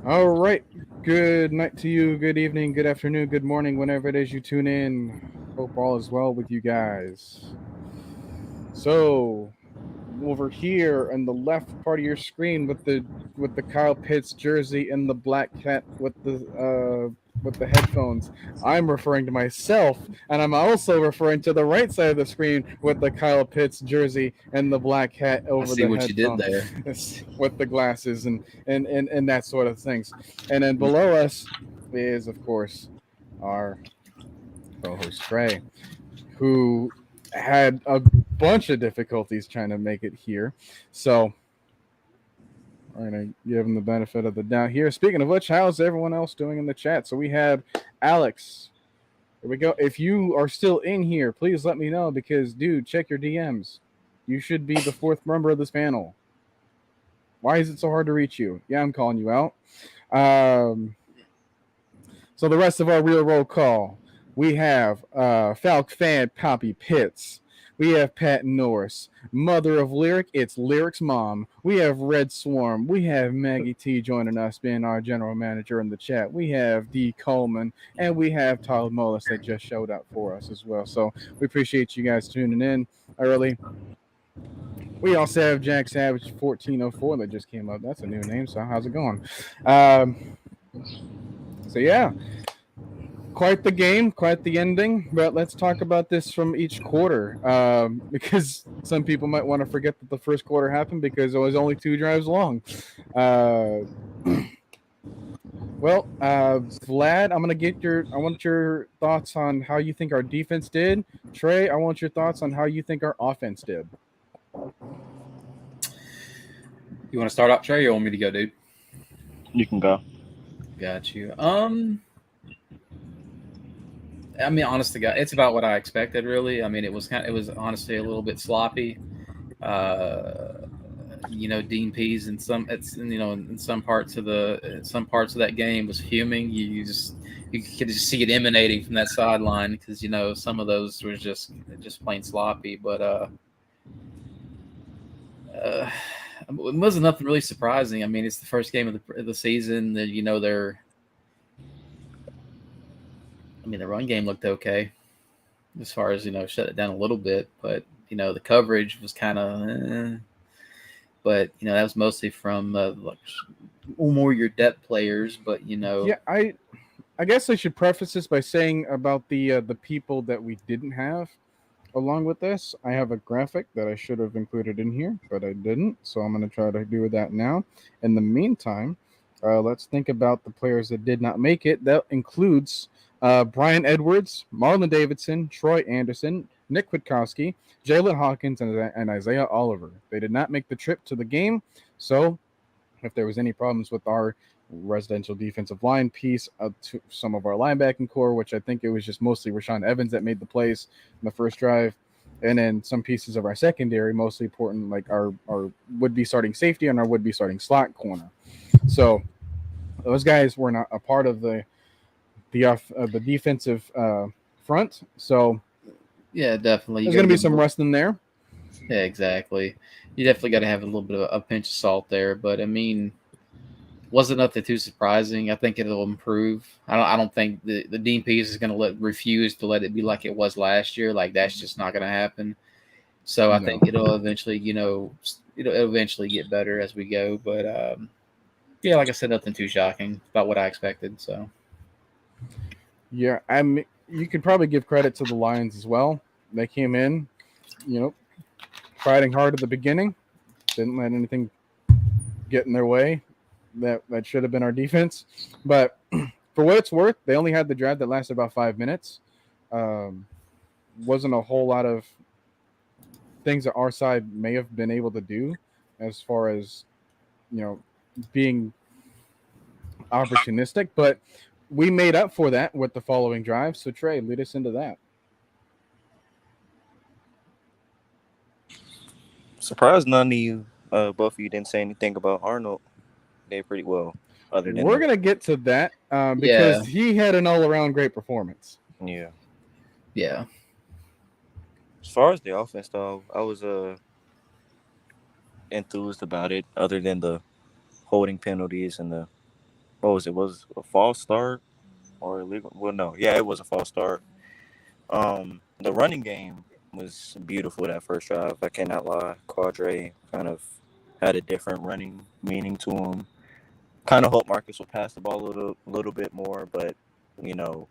All right. Good night to you. Good evening. Good afternoon. Good morning. Whenever it is you tune in. Hope all is well with you guys. So over here on the left part of your screen with the Kyle Pitts jersey and the black cat with the headphones. I'm referring to myself, and I'm also referring to the right side of the screen with the Kyle Pitts jersey and the black hat I over see the what you did headphone there. with the glasses and that sort of things. And then below us is, of course, our co-host Trey, who had a bunch of difficulties trying to make it here. So we're gonna give him the benefit of the doubt here. Speaking of which, how's everyone else doing in the chat? So we have Alex. Here we go. If you are still in here, please let me know because, dude, check your DMs. You should be the fourth member of this panel. Why is it so hard to reach you? Yeah, I'm calling you out. Um, so the rest of our real roll call, we have Falk fan Poppy Pitts. We have Pat Norris, mother of Lyric. It's Lyric's mom. We have Red Swarm. We have Maggie T joining us, being our general manager in the chat. We have D Coleman, and we have Todd Mullis that just showed up for us as well. So we appreciate you guys tuning in early. We also have Jack Savage 1404 that just came up. That's a new name. So how's it going? Um, so yeah, quite the game, quite the ending. But let's talk about this from each quarter, because some people might want to forget that the first quarter happened because it was only 2 drives long. Uh, Vlad, I'm gonna get your. I want your thoughts on how you think our defense did. Trey, I want your thoughts on how you think our offense did. You want to start up, Trey, or you want me to go, dude? You can go. Got you. I mean, honest to God, it's about what I expected. Really, I mean, it was honestly a little bit sloppy. Uh, Dean Pease in some parts of that game was fuming. You could just see it emanating from that sideline because some of those were just plain sloppy. But uh, it wasn't nothing really surprising. I mean, it's the first game of the season. That they're. I mean, the run game looked okay as far as shut it down a little bit, but the coverage was kind of. But that was mostly from like more your depth players. But Yeah, I guess I should preface this by saying about the people that we didn't have. Along with this, I have a graphic that I should have included in here, but I didn't. So I'm going to try to do that now. In the meantime, let's think about the players that did not make it. That includes Brian Edwards, Marlon Davidson, Troy Anderson, Nick Kwiatkowski, Jalen Hawkins, and Isaiah Oliver. They did not make the trip to the game. So if there was any problems with our residential defensive line piece to some of our linebacking core, which I think it was just mostly Rashawn Evans that made the plays in the first drive, and then some pieces of our secondary, mostly important like our would-be starting safety and our would-be starting slot corner. So those guys were not a part of the defensive front. So yeah, definitely you there's got going to to be give some them. rust in there. Yeah, exactly. You definitely got to have a little bit of a pinch of salt there, but I mean, wasn't nothing too surprising. I think it'll improve. I don't think the Dean Pease is going to refuse to let it be like it was last year. Like that's just not going to happen. So I No. think it'll eventually, it'll eventually get better as we go. But yeah, like I said, nothing too shocking about what I expected. So Yeah, you could probably give credit to the Lions as well. They came in, you know, fighting hard at the beginning, didn't let anything get in their way. That should have been our defense. But for what it's worth, they only had the drive that lasted about 5 minutes. Um, wasn't a whole lot of things that our side may have been able to do as far as being opportunistic, but we made up for that with the following drive. So Trey, lead us into that. Surprised none of you, both of you, didn't say anything about Arnold. They did pretty well, other than We're the gonna get to that yeah, because he had an all-around great performance. yeah. yeah, As far as the offense, though, I was enthused about it. Other than the holding penalties and the what was it? Was it a false start or illegal? Well, no, yeah, it was a false start. The running game was beautiful that first drive. I cannot lie. Quadre kind of had a different running meaning to him. Kind of hope Marcus would pass the ball a little bit more, but you know,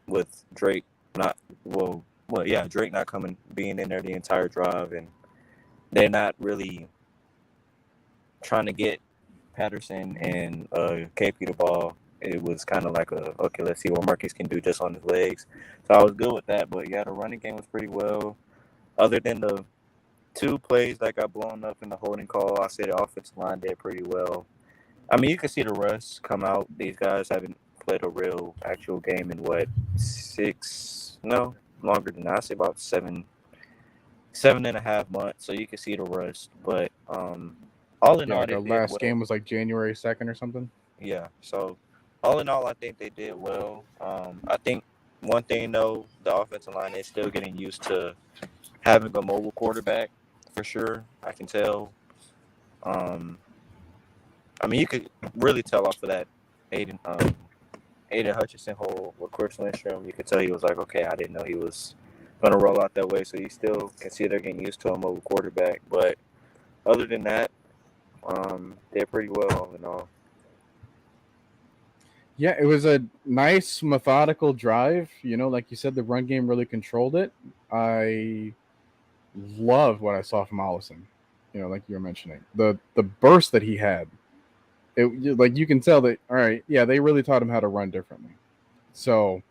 with Drake not Drake not being in there the entire drive, and they're not really trying to get Patterson and KP the ball. It was kind of like okay, let's see what Marcus can do just on his legs. So I was good with that, but yeah, the running game was pretty well. Other than the 2 plays that got blown up in the holding call, I say the offensive line did pretty well. I mean, you can see the rust come out. These guys haven't played a real actual game in longer than that. I say about 7.5 months. So you can see the rust. But all in all, Like they our did last well. game was like January 2nd or something. Yeah. So all in all, I think they did well. I think one thing though, the offensive line is still getting used to having a mobile quarterback for sure. I can tell. I mean, you could really tell off of that Aiden Hutchinson hole with Chris Lindstrom. You could tell he was like, okay, I didn't know he was going to roll out that way. So you still can see they're getting used to a mobile quarterback. But other than that, they're pretty well all in all. Yeah, it was a nice methodical drive. Like you said, the run game really controlled it. I love what I saw from Allison. Like you were mentioning, the burst that he had. Like you can tell that. All right, yeah, they really taught him how to run differently. So,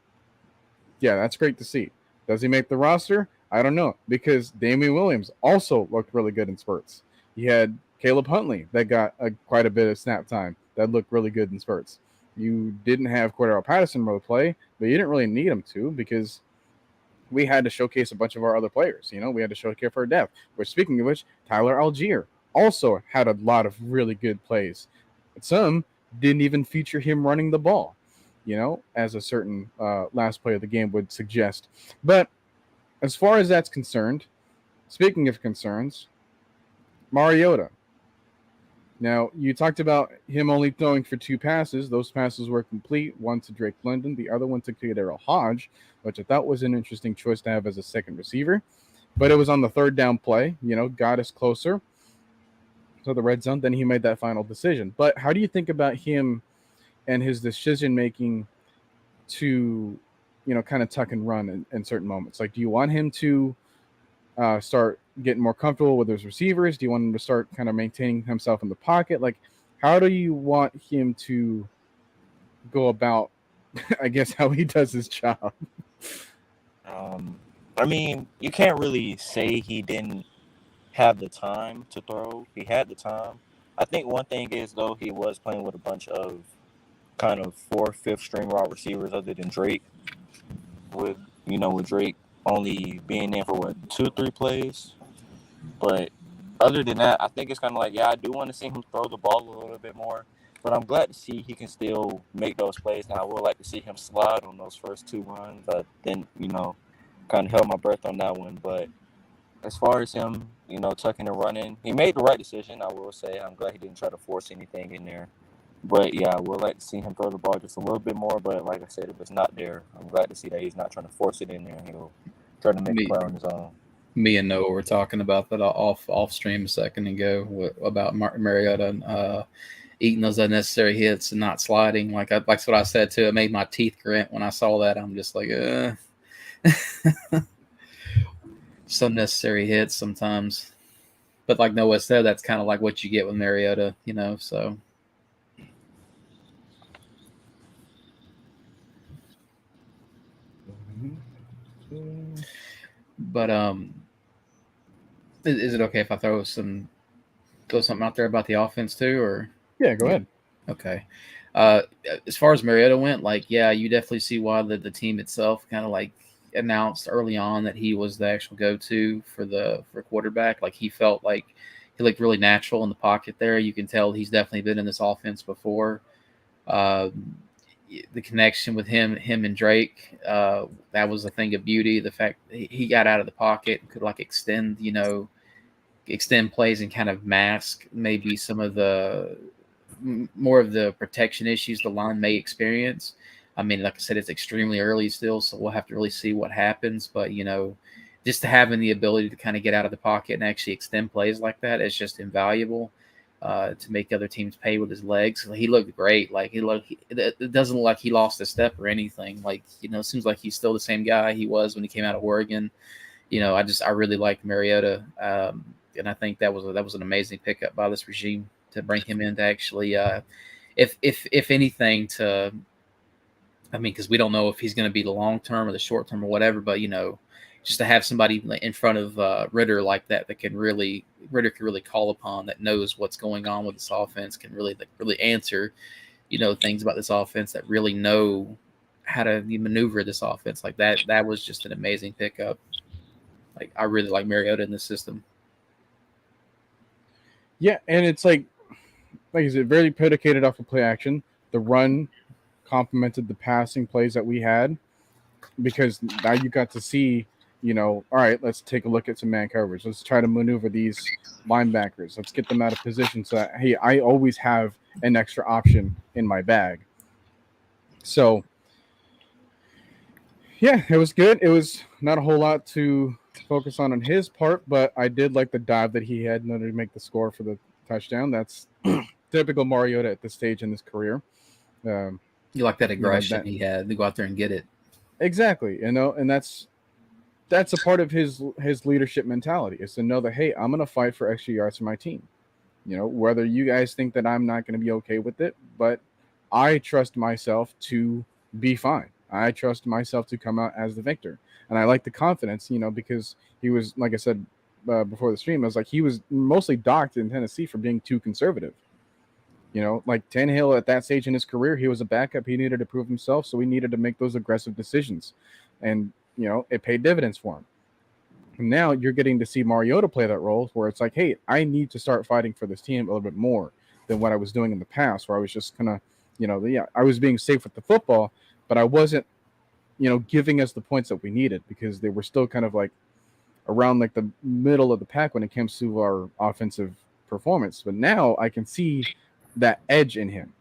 yeah, that's great to see. Does he make the roster? I don't know, because Damien Williams also looked really good in spurts. He had Caleb Huntley that got quite a bit of snap time that looked really good in spurts. You didn't have Cordero Patterson really play, but you didn't really need him to, because we had to showcase a bunch of our other players. We had to showcase our depth. Which, speaking of which, Tyler Algier also had a lot of really good plays. Some didn't even feature him running the ball, as a certain last play of the game would suggest. But as far as that's concerned, speaking of concerns, Mariota. Now, you talked about him only throwing for 2 passes. Those passes were complete. One to Drake London, the other one to Kadero Hodge, which I thought was an interesting choice to have as a second receiver. But it was on the 3rd down play, got us closer to the red zone. Then he made that final decision. But how do you think about him and his decision-making to, kind of tuck and run in certain moments? Like, do you want him to start getting more comfortable with his receivers? Do you want him to start kind of maintaining himself in the pocket? Like, how do you want him to go about, I guess, how he does his job? I mean, you can't really say he didn't have the time to throw. He had the time. I think one thing is, though, he was playing with a bunch of kind of 4th, 5th string wide receivers other than Drake. With Drake only being there for 2-3 plays. But other than that, I think it's kind of like, yeah, I do want to see him throw the ball a little bit more. But I'm glad to see he can still make those plays. Now, I would like to see him slide on those first 2 runs. I then, kind of held my breath on that one. But as far as him, tucking and running, he made the right decision, I will say. I'm glad he didn't try to force anything in there. But, yeah, I would like to see him throw the ball just a little bit more. But like I said, if it's not there, I'm glad to see that he's not trying to force it in there. He'll try to make a play on his own. Me and Noah were talking about that off stream a second ago about Mariota and eating those unnecessary hits and not sliding. That's what I said too. It made my teeth grit when I saw that. I'm just like, some unnecessary hits sometimes. But like Noah said, that's kind of like what you get with Mariota, so. But is it okay if I throw something out there about the offense too, or? Yeah, go ahead. Okay. As far as Mariota went, you definitely see why the team itself kind of announced early on that he was the actual go-to for quarterback. Like, he felt like he looked really natural in the pocket there. You can tell he's definitely been in this offense before. The connection with him and Drake, that was a thing of beauty. The fact he got out of the pocket and could extend plays and kind of mask maybe some of the more of the protection issues the line may experience. I mean, like I said, it's extremely early still, so we'll have to really see what happens. But, just having the ability to kind of get out of the pocket and actually extend plays like that is just invaluable to make other teams pay with his legs. He looked great. Like, it doesn't look like he lost a step or anything. Like, it seems like he's still the same guy he was when he came out of Oregon. I really liked Mariota. And I think that was an amazing pickup by this regime to bring him in to actually, if anything, because we don't know if he's going to be the long term or the short term or whatever, but just to have somebody in front of Ritter like that Ritter can really call upon, that knows what's going on with this offense, can really answer, things about this offense, that really know how to maneuver this offense like that. That was just an amazing pickup. Like, I really like Mariota in this system. Yeah, and it's like I said, very predicated off of play action. The run complemented the passing plays that we had, because now you got to see, all right, let's take a look at some man coverage. Let's try to maneuver these linebackers. Let's get them out of position so that, hey, I always have an extra option in my bag. So, yeah, it was good. It was not a whole lot to focus on his part, but I did like the dive that he had in order to make the score for the touchdown. That's typical Mariota at this stage in his career. You like that aggression he had to go out there and get it. Exactly, and that's a part of his leadership mentality, is to know that, hey, I'm going to fight for extra yards for my team. Whether you guys think that I'm not going to be okay with it, but I trust myself to be fine. I trust myself to come out as the victor. And I like the confidence, because he was, like I said before the stream, I was like, he was mostly docked in Tennessee for being too conservative. Like Tannehill at that stage in his career, he was a backup. He needed to prove himself, so he needed to make those aggressive decisions. And, it paid dividends for him. And now you're getting to see Mariota play that role where it's like, hey, I need to start fighting for this team a little bit more than what I was doing in the past, where I was just kind of, I was being safe with the football, but I wasn't, giving us the points that we needed, because they were still kind of like around like the middle of the pack when it comes to our offensive performance. But now I can see that edge in him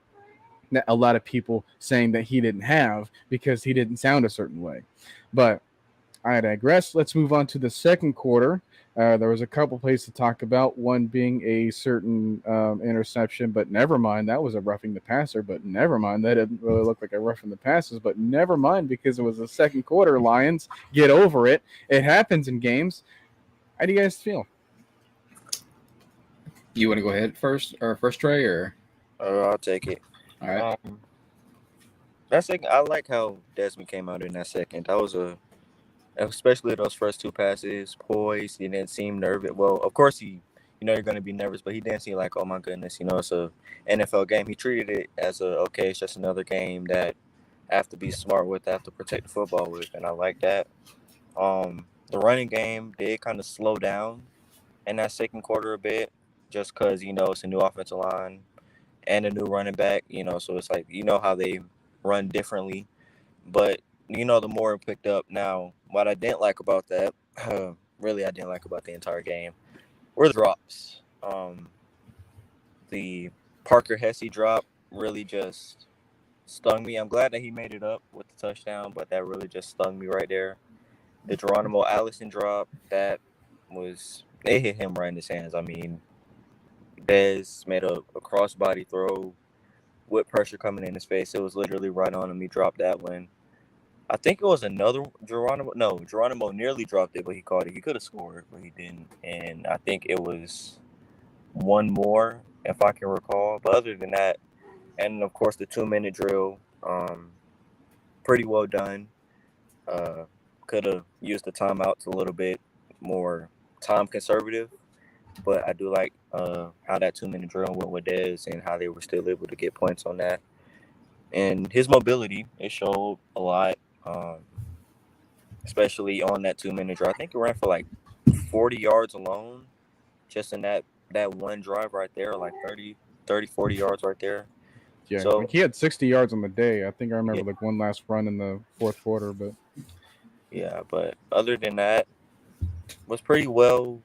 that a lot of people saying that he didn't have because he didn't sound a certain way. But I digress. Let's move on to the second quarter. There was a couple plays to talk about, one being a certain interception, but never mind. That was a roughing the passer, but never mind. That didn't really look like a roughing the passes, but never mind, because it was the second quarter. Lions, get over it. It happens in games. How do you guys feel? You want to go ahead first, Trey, or? I'll take it. All right. That second, I like how Desmond came out in that second. That was especially those first two passes, poised. He didn't seem nervous. Well, of course you're going to be nervous, but he didn't seem like, oh my goodness, it's a NFL game. He treated it as okay, it's just another game that I have to be smart with, I have to protect the football with, and I like that. The running game did kind of slow down in that second quarter a bit, just because, it's a new offensive line and a new running back, so it's like, how they run differently. But, the more it picked up. Now, what I didn't like about that, really I didn't like about the entire game, were the drops. The Parker Hesse drop really just stung me. I'm glad that he made it up with the touchdown, but that really just stung me right there. The Geronimo Allison drop, it hit him right in his hands. I mean, Dez made a crossbody throw with pressure coming in his face. It was literally right on him. He dropped that one. I think it was another Geronimo. No, Geronimo nearly dropped it, but he caught it. He could have scored, but he didn't. And I think it was one more, if I can recall. But other than that, and of course the 2-minute drill, pretty well done. Could have used the timeouts a little bit more time conservative, but I do like how that 2-minute drill went with Dez and how they were still able to get points on that. And his mobility, it showed a lot, especially on that 2-minute drive. I think it ran for like 40 yards alone, just in that one drive right there, like 30, 40 yards right there. Yeah, so, like he had 60 yards on the day. I think I remember like one last run in the fourth quarter, but yeah, but other than that, was pretty well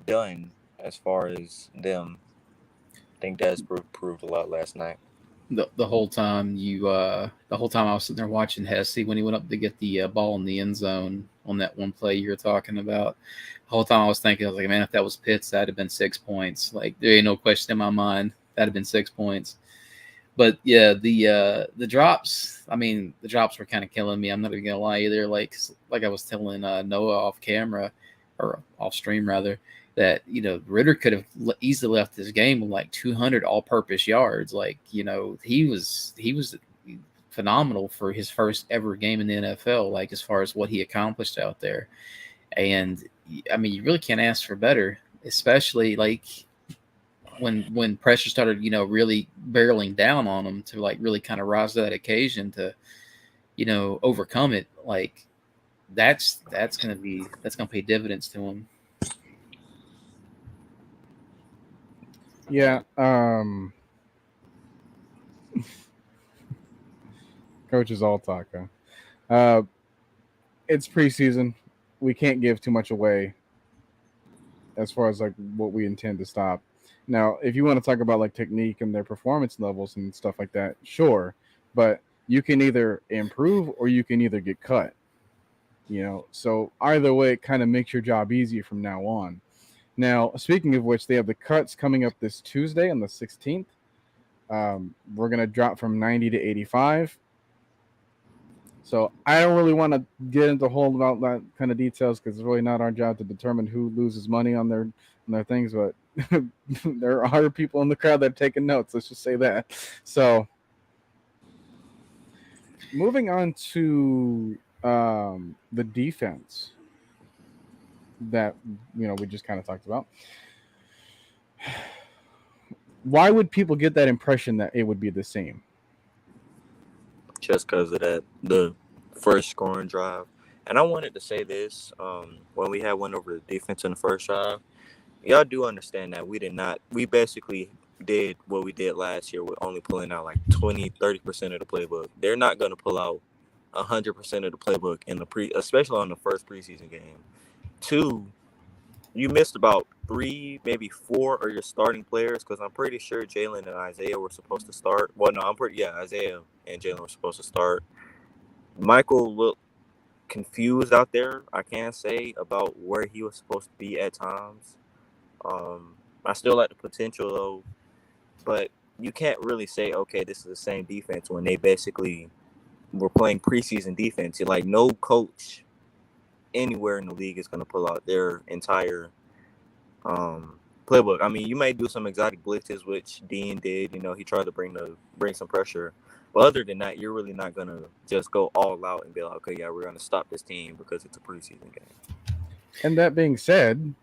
done as far as them. think Dez proved a lot last night. The whole time I was sitting there watching Hesse when he went up to get the ball in the end zone on that one play you were talking about. The whole time I was thinking, I was like, man, if that was Pitts, that'd have been 6 points. Like, there ain't no question in my mind that'd have been 6 points. But yeah, the drops. I mean, the drops were kind of killing me. I'm not even gonna lie either. Like I was telling Noah off camera or off stream rather, that Ritter could have easily left this game with like 200 all-purpose yards. Like he was phenomenal for his first ever game in the NFL. Like as far as what he accomplished out there, and I mean you really can't ask for better, especially like when pressure started really barreling down on him to like really kind of rise to that occasion to overcome it. Like that's gonna pay dividends to him. Yeah. Coaches all talk, huh? It's preseason. We can't give too much away as far as like what we intend to stop. Now, if you want to talk about like technique and their performance levels and stuff like that, sure. But you can either improve or you can either get cut. So either way, it kind of makes your job easier from now on. Now, speaking of which, they have the cuts coming up this Tuesday on the 16th. We're going to drop from 90 to 85. So I don't really want to get into whole about that kind of details because it's really not our job to determine who loses money on their things. But there are people in the crowd that are taking notes. Let's just say that. So moving on to the defense that we just kind of talked about. Why would people get that impression that it would be the same? Just because of the first scoring drive. And I wanted to say this, when we had one over the defense in the first drive, y'all do understand that we basically did what we did last year with only pulling out like 20-30% of the playbook. They're not going to pull out 100% of the playbook especially on the first preseason game. 2, you missed about 3, maybe 4 of your starting players because I'm pretty sure Jalen and Isaiah were supposed to start. Well, no, Isaiah and Jalen were supposed to start. Michael looked confused out there, I can say, about where he was supposed to be at times. I still like the potential, though, but you can't really say, okay, this is the same defense when they basically were playing preseason defense. Like, no coach anywhere in the league is going to pull out their entire playbook. I mean, you may do some exotic blitzes, which Dean did. He tried to bring some pressure. But other than that, you're really not going to just go all out and be like, okay, yeah, we're going to stop this team because it's a preseason game. And that being said,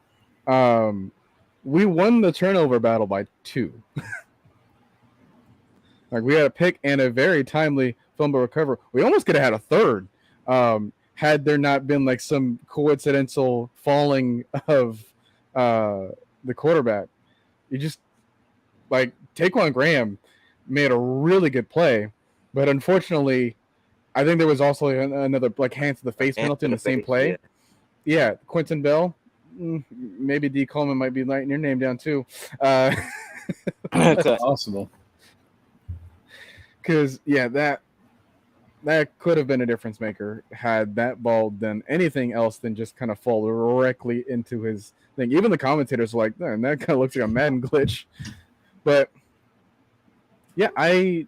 we won the turnover battle by 2. Like we had a pick and a very timely fumble recovery. We almost could have had a third. Had there not been like some coincidental falling of the quarterback. You just like Taquan Graham made a really good play, but unfortunately, I think there was also another like hands to the face penalty in the same play. Yeah, Quentin Bell. Maybe D. Coleman might be writing your name down too. That's possible. Because that could have been a difference maker had that ball done anything else than just kind of fall directly into his thing. Even the commentators were like, man, that kind of looks like a Madden glitch. But yeah, I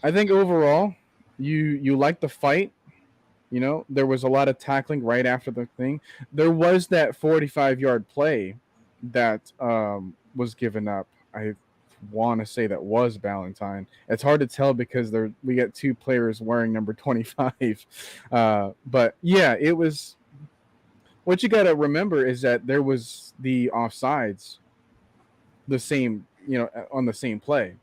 think overall you like the fight. There was a lot of tackling right after the thing. There was that 45-yard play that was given up. I want to say that was Valentine. It's hard to tell because we got 2 players wearing number 25. But yeah, it was. What you got to remember is that there was the offsides, the same, on the same play.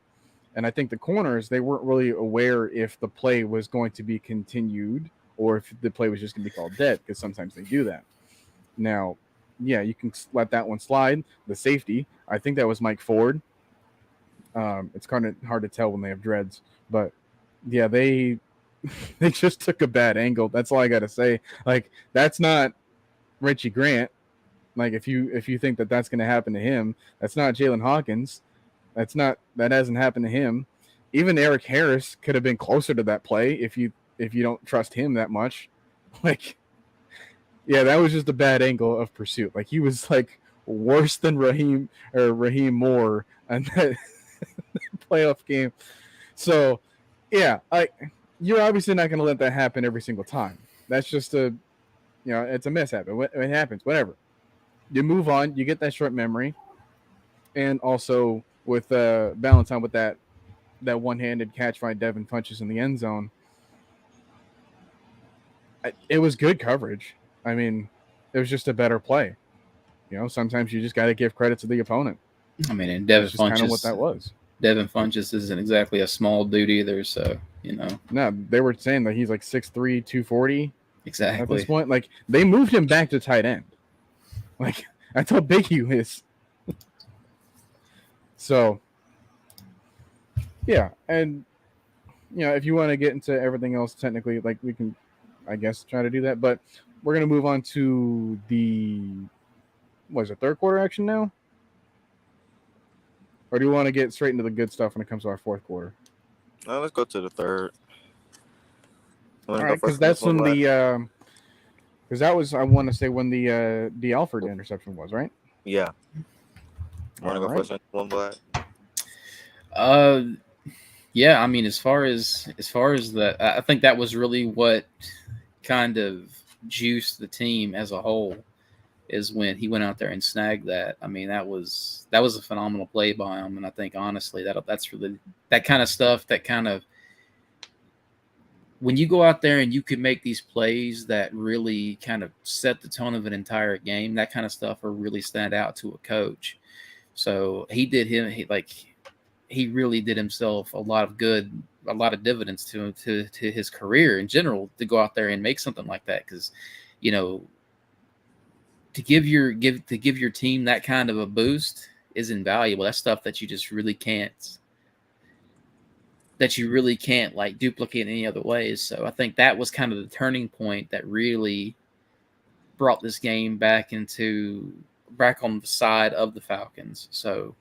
And I think the corners, they weren't really aware if the play was going to be continued or if the play was just going to be called dead, because sometimes they do that. Now, yeah, you can let that one slide. The safety, I think that was Mike Ford. It's kind of hard to tell when they have dreads, but yeah, they just took a bad angle. That's all I got to say. Like, that's not Richie Grant. Like if you think that that's going to happen to him, that's not Jalen Hawkins. That hasn't happened to him. Even Eric Harris could have been closer to that play if you don't trust him that much. Like, yeah, that was just a bad angle of pursuit. Like he was like worse than Raheem Moore on that playoff game. So, yeah, you're obviously not going to let that happen every single time. That's just it's a mishap. It happens. Whatever. You move on. You get that short memory, and also with balance on with that one-handed catch by Devin Funchess in the end zone. It was good coverage. I mean, it was just a better play. Sometimes you just got to give credit to the opponent. I mean, and Devin Funchess, kind of what that was. Devin Funchess isn't exactly a small dude either, so No, they were saying that he's like 6'3", 240. Exactly. At this point, like they moved him back to tight end. Like that's how big he is. So, yeah, and if you want to get into everything else, technically, like we can, I guess, try to do that. But we're gonna move on to the third quarter action now, or do you want to get straight into the good stuff when it comes to our fourth quarter? No, let's go to the third. All right, because that's when because that was, I want to say, when the Alford interception was, right? Yeah. Want to go right. first on one, Vlad? Yeah, I mean, as far as that, I think that was really what kind of juiced the team as a whole, is when he went out there and snagged that. I mean, that was a phenomenal play by him, and I think honestly that's really that kind of stuff. That kind of, when you go out there and you can make these plays that really kind of set the tone of an entire game, that kind of stuff will really stand out to a coach. So he really did himself a lot of good, a lot of dividends to his career in general, to go out there and make something like that. Because, to give your team that kind of a boost is invaluable. That's stuff that you just really can't like duplicate in any other ways. So I think that was kind of the turning point that really brought this game back on the side of the Falcons. So,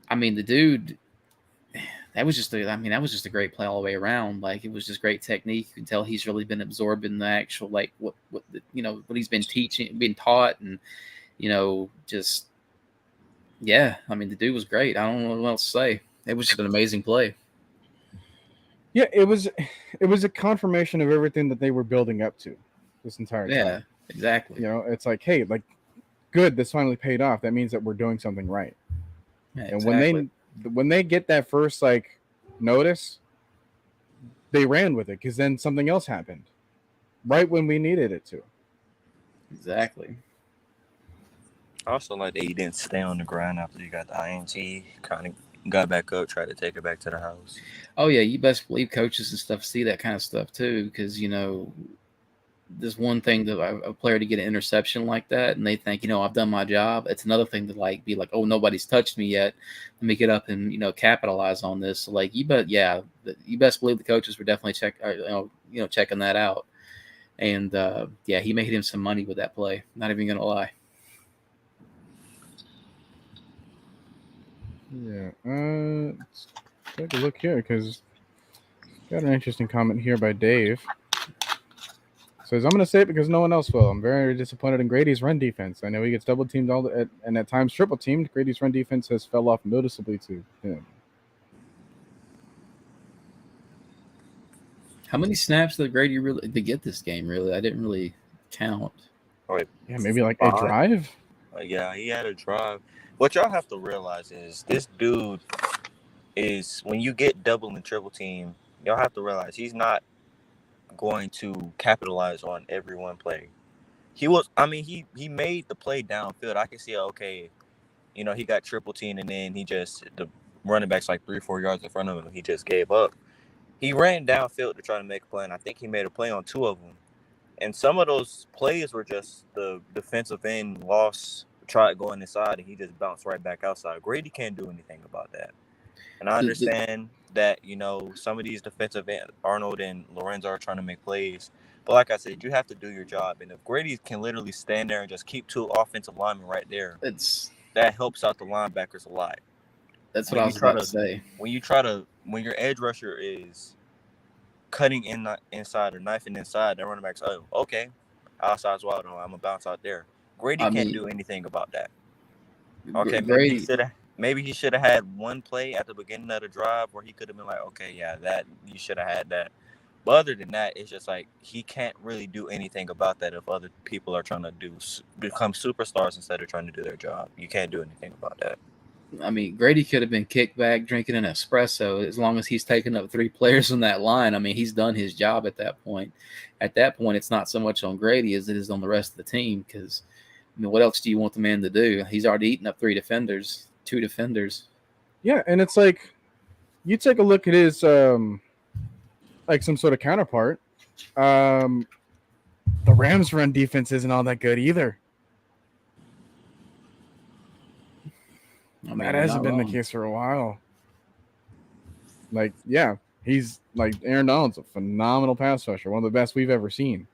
I mean, the dude, that was just a great play all the way around. Like, it was just great technique. You can tell he's really been absorbing the actual, like, what he's been being taught, and just, yeah. I mean, the dude was great. I don't know what else to say. It was just an amazing play. Yeah, it was a confirmation of everything that they were building up to this entire time. Yeah, exactly. It's like, hey, like, good, this finally paid off. That means that we're doing something right. Yeah, and exactly. when they get that first like notice, they ran with it, because then something else happened right when we needed it to. Exactly. I also like that he didn't stay on the ground after he got the INT. Kind of got back up, tried to take it back to the house. Oh yeah, you best believe coaches and stuff see that kind of stuff too, because there's one thing that a player to get an interception like that, and they think, I've done my job. It's another thing to like be like, oh, nobody's touched me yet. Let me get up and capitalize on this. So, like, you best believe the coaches were definitely checking that out. And yeah, he made him some money with that play. Not even gonna lie. Yeah, let's take a look here, because got an interesting comment here by Dave. Says, I'm going to say it because no one else will. I'm very disappointed in Grady's run defense. I know he gets double teamed and at times triple teamed. Grady's run defense has fell off noticeably to him. How many snaps did Grady really to get this game? Really, I didn't really count. Yeah, maybe like a drive. Yeah, he had a drive. What y'all have to realize is this dude is, when you get double and triple team, y'all have to realize he's not going to capitalize on every one play. He made the play downfield. I can see, okay, he got triple team, and then the running back's like 3 or 4 yards in front of him. He just gave up. He ran downfield to try to make a play, and I think he made a play on 2 of them. And some of those plays were just the defensive end tried going inside, and he just bounced right back outside. Grady can't do anything about that. And I understand that, some of these defensive end, Arnold and Lorenzo are trying to make plays. But like I said, you have to do your job. And if Grady can literally stand there and just keep 2 offensive linemen right there, that helps out the linebackers a lot. That's what I was about to say. When your edge rusher is cutting inside or knifing inside, that running back's, oh, okay, outside's wide, I'm gonna bounce out there. Grady can't do anything about that. Okay, maybe he should have had one play at the beginning of the drive where he could have been like, okay, yeah, that you should have had that. But other than that, it's just like he can't really do anything about that if other people are trying to become superstars instead of trying to do their job. You can't do anything about that. I mean, Grady could have been kicked back drinking an espresso as long as he's taken up 3 players on that line. I mean, he's done his job at that point. At that point, it's not so much on Grady as it is on the rest of the team because, I mean, what else do you want the man to do? He's already eaten up 2 defenders. Yeah, and it's like you take a look at his like some sort of counterpart. The Rams' run defense isn't all that good either. I mean, that hasn't been the case for a while. Like, yeah, he's like Aaron Donald's a phenomenal pass rusher, one of the best we've ever seen.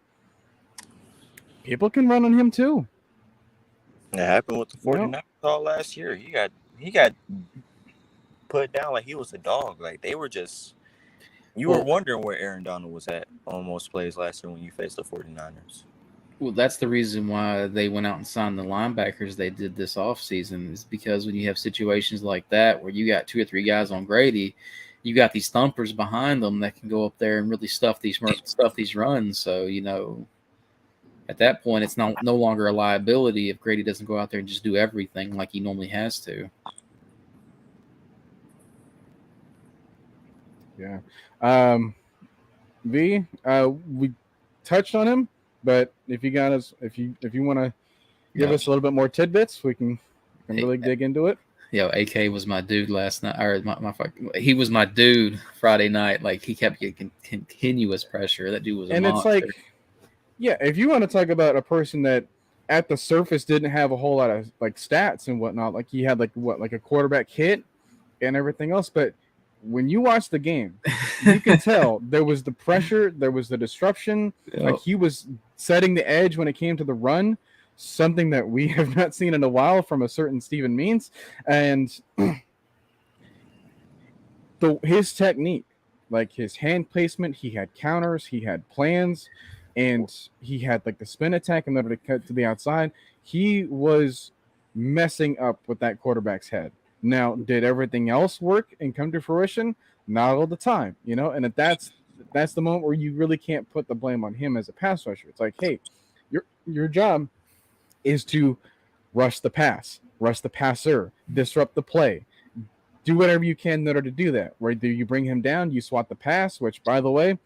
People can run on him too. It happened with the 49ers all last year. He got put down like he was a dog. Like they were just you were wondering where Aaron Donald was at on most plays last year when you faced the 49ers. Well, that's the reason why they went out and signed the linebackers they did this offseason is because when you have situations like that where you got 2 or 3 guys on Grady, you got these thumpers behind them that can go up there and really stuff these runs. So, at that point, it's no longer a liability if Grady doesn't go out there and just do everything like he normally has to. Yeah. We touched on him. But if you want to give us a little bit more tidbits, we can really dig into it. Yo, AK was my dude last night, or he was my dude Friday night. Like he kept getting continuous pressure. That dude was a monster. It's like, yeah, if you want to talk about a person that at the surface didn't have a whole lot of like stats and whatnot, like he had like a quarterback hit and everything else, but when you watch the game, you can tell there was the pressure, there was the disruption. Yep. Like he was setting the edge when it came to the run, something that we have not seen in a while from a certain Stephen Means. And his technique, like his hand placement, he had counters, he had plans, and he had like the spin attack in order to cut to the outside. He was messing up with that quarterback's head. Now, did everything else work and come to fruition? Not all the time, and that's the moment where you really can't put the blame on him as a pass rusher. It's like, hey, your job is to rush the pass, rush the passer, disrupt the play, do whatever you can in order to do that. Whether you bring him down, you swat the pass, which, by the way,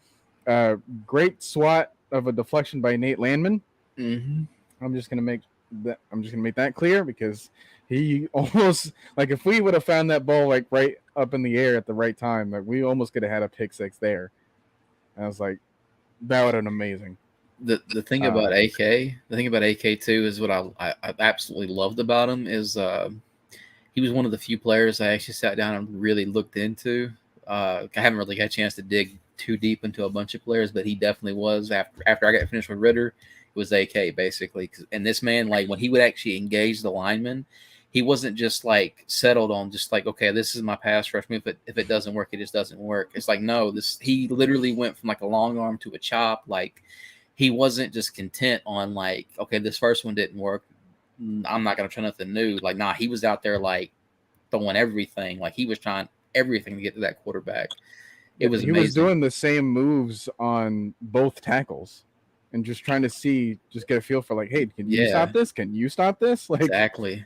great swat of a deflection by Nate Landman. Mm-hmm. I'm just gonna make that clear because he almost, like, if we would have found that ball like right up in the air at the right time, like we almost could have had a pick six there. And I was like, that would have been amazing. The thing about AK too is what I absolutely loved about him is he was one of the few players I actually sat down and really looked into. I haven't really had a chance to dig too deep into a bunch of players, but he definitely was after I got finished with Ritter. It was AK basically, and this man, like when he would actually engage the lineman, he wasn't just like settled on just like, okay, this is my pass rush move. If it doesn't work, it just doesn't work. It's like, no, he literally went from like a long arm to a chop. Like he wasn't just content on like, okay, this first one didn't work, I'm not going to try nothing new. Like, nah, he was out there like throwing everything. Like he was trying everything to get to that quarterback. He was doing the same moves on both tackles and just trying to just get a feel for like, hey, can you stop this? Can you stop this? Like exactly.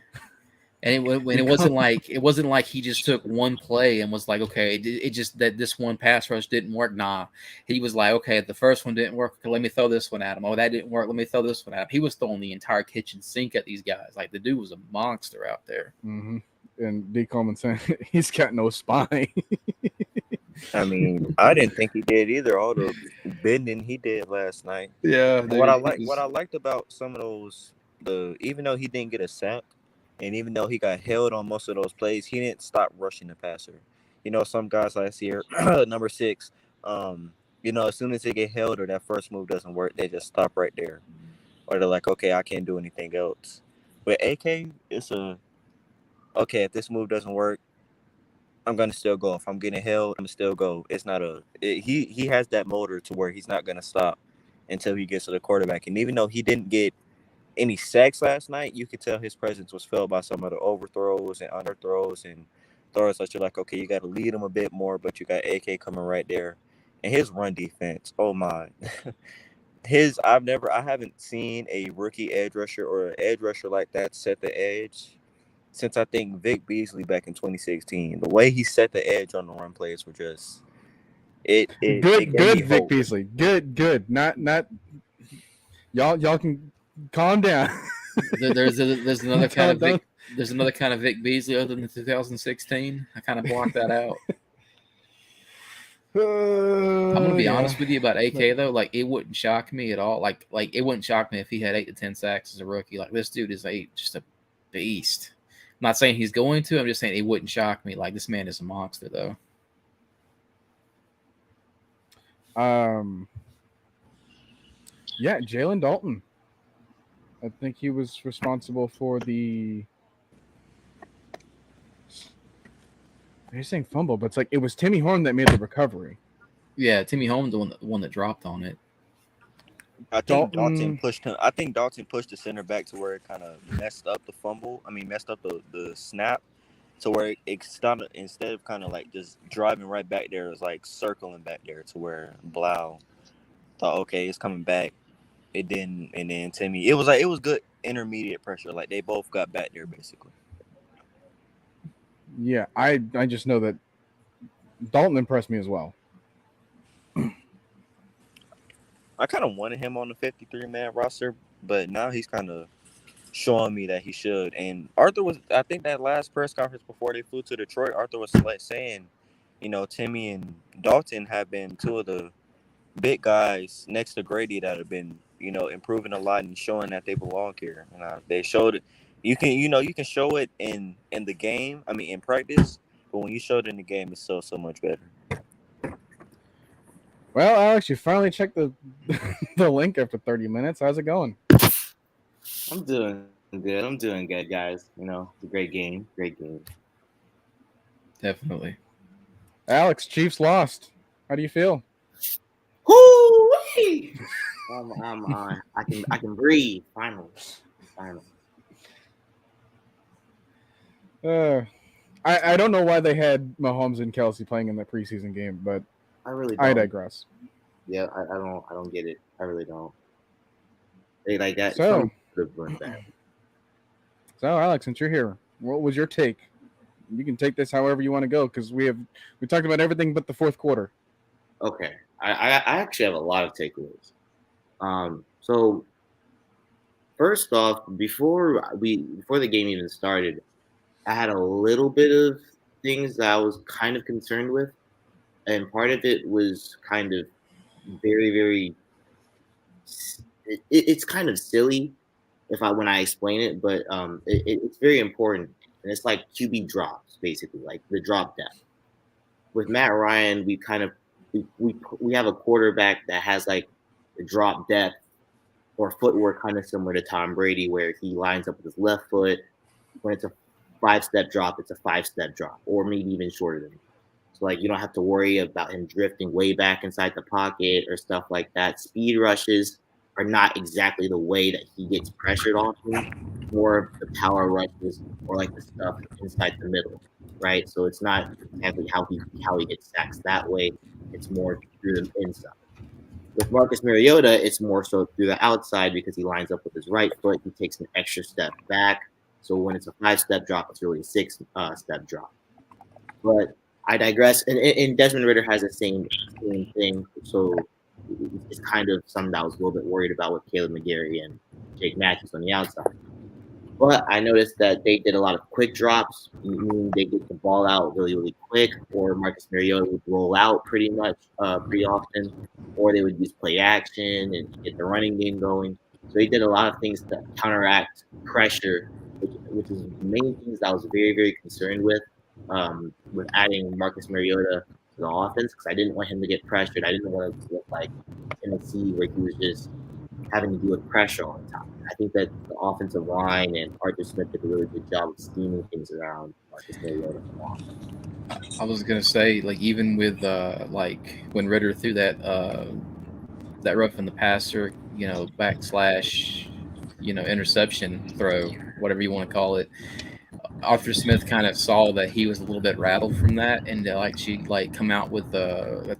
And it wasn't like he just took one play and was like, okay, it just that this one pass rush didn't work. Nah, he was like, okay, the first one didn't work. Okay, let me throw this one at him. Oh, that didn't work. Let me throw this one at him. He was throwing the entire kitchen sink at these guys. Like the dude was a monster out there. Mm-hmm. And D. Coleman saying he's got no spine. I mean, I didn't think he did either. All the bending he did last night. Yeah. What I liked about some of those, even though he didn't get a sack, and even though he got held on most of those plays, he didn't stop rushing the passer. some guys last year, number 6, as soon as they get held or that first move doesn't work, they just stop right there. Or they're like, okay, I can't do anything else. With AK, okay, if this move doesn't work, I'm gonna still go. If I'm getting held, I'm still go. It's not he has that motor to where he's not gonna stop until he gets to the quarterback. And even though he didn't get any sacks last night, you could tell his presence was felt by some of the overthrows and underthrows and throws that you're like, okay, you got to lead him a bit more, but you got AK coming right there. And his run defense, oh my. I haven't seen a rookie edge rusher or an edge rusher like that set the edge since I think Vic Beasley back in 2016. The way he set the edge on the run plays were just it Good, gave me good, Vic hope. Beasley. Good. Not. Y'all can calm down. There's another kind of Vic. There's another kind of Vic Beasley other than 2016. I kind of blocked that out. I'm gonna be honest with you about AK though. Like, it wouldn't shock me at all. Like it wouldn't shock me if he had 8 to 10 sacks as a rookie. Like, this dude is just a beast. I'm not saying he's going to. I'm just saying it wouldn't shock me. Like, this man is a monster though. Yeah, Jalen Dalton. I think he was responsible for the. You're saying fumble, but it's like it was Timmy Horn that made the recovery. Yeah, Timmy Holmes, the one that dropped on it. I think Dalton pushed him. I think Dalton pushed the center back to where it kind of messed up the fumble. I mean, messed up the snap to where it started, instead of kind of like just driving right back there, it was like circling back there to where Blau thought, okay, it's coming back. It didn't, and then Timmy, it was good intermediate pressure. Like, they both got back there basically. Yeah, I just know that Dalton impressed me as well. I kind of wanted him on the 53-man roster, but now he's kind of showing me that he should. And Arthur was, I think that last press conference before they flew to Detroit, Arthur was saying, Timmy and Dalton have been two of the big guys next to Grady that have been, improving a lot and showing that they belong here. And they showed it. You can show it in the game. I mean, in practice, but when you show it in the game, it's so much better. Well, Alex, you finally checked the the link after 30 minutes. How's it going? I'm doing good, guys. It's a great game. Definitely. Alex, Chiefs lost. How do you feel? Hoo-wee! I can breathe finally. I don't know why they had Mahomes and Kelsey playing in the preseason game, but I really don't. I digress. Yeah, I don't get it. I really don't. They like that. So, that. So, Alex, since you're here, what was your take? You can take this however you want to go, because we talked about everything but the fourth quarter. Okay, I actually have a lot of takeaways. So first off, before the game even started, I had a little bit of things that I was kind of concerned with, and part of it was kind of very, very. It's kind of silly when I explain it, but it's very important, and it's like QB drops, basically, like the drop depth. With Matt Ryan, we kind of we have a quarterback that has like the drop depth or footwork kind of similar to Tom Brady, where he lines up with his left foot. When it's a 5-step drop, it's a 5-step drop, or maybe even shorter than that. So, like, you don't have to worry about him drifting way back inside the pocket or stuff like that. Speed rushes are not exactly the way that he gets pressured off him. More of the power rushes or like the stuff inside the middle, right? So it's not exactly how he gets sacks that way. It's more through the inside. With Marcus Mariota, it's more so through the outside because he lines up with his right foot. He takes an extra step back. So when it's a 5-step drop, it's really a 6-step drop. But I digress. And Desmond Ridder has the same thing. So it's kind of something that I was a little bit worried about with Caleb McGarry and Jake Matthews on the outside. But I noticed that they did a lot of quick drops, meaning they get the ball out really, really quick, or Marcus Mariota would roll out pretty often, or they would use play action and get the running game going. So they did a lot of things to counteract pressure, which is the main things that I was very, very concerned with. with adding Marcus Mariota to the offense because I didn't want him to get pressured. I didn't want it to look like Tennessee where he was just having to deal with pressure all the time. I think that the offensive line and Arthur Smith did a really good job of scheming things around Marcus Mariota. I was gonna say, like, even with like when Ritter threw that rough in the passer, backslash, interception throw, whatever you want to call it. Arthur Smith kind of saw that he was a little bit rattled from that, and she'd come out with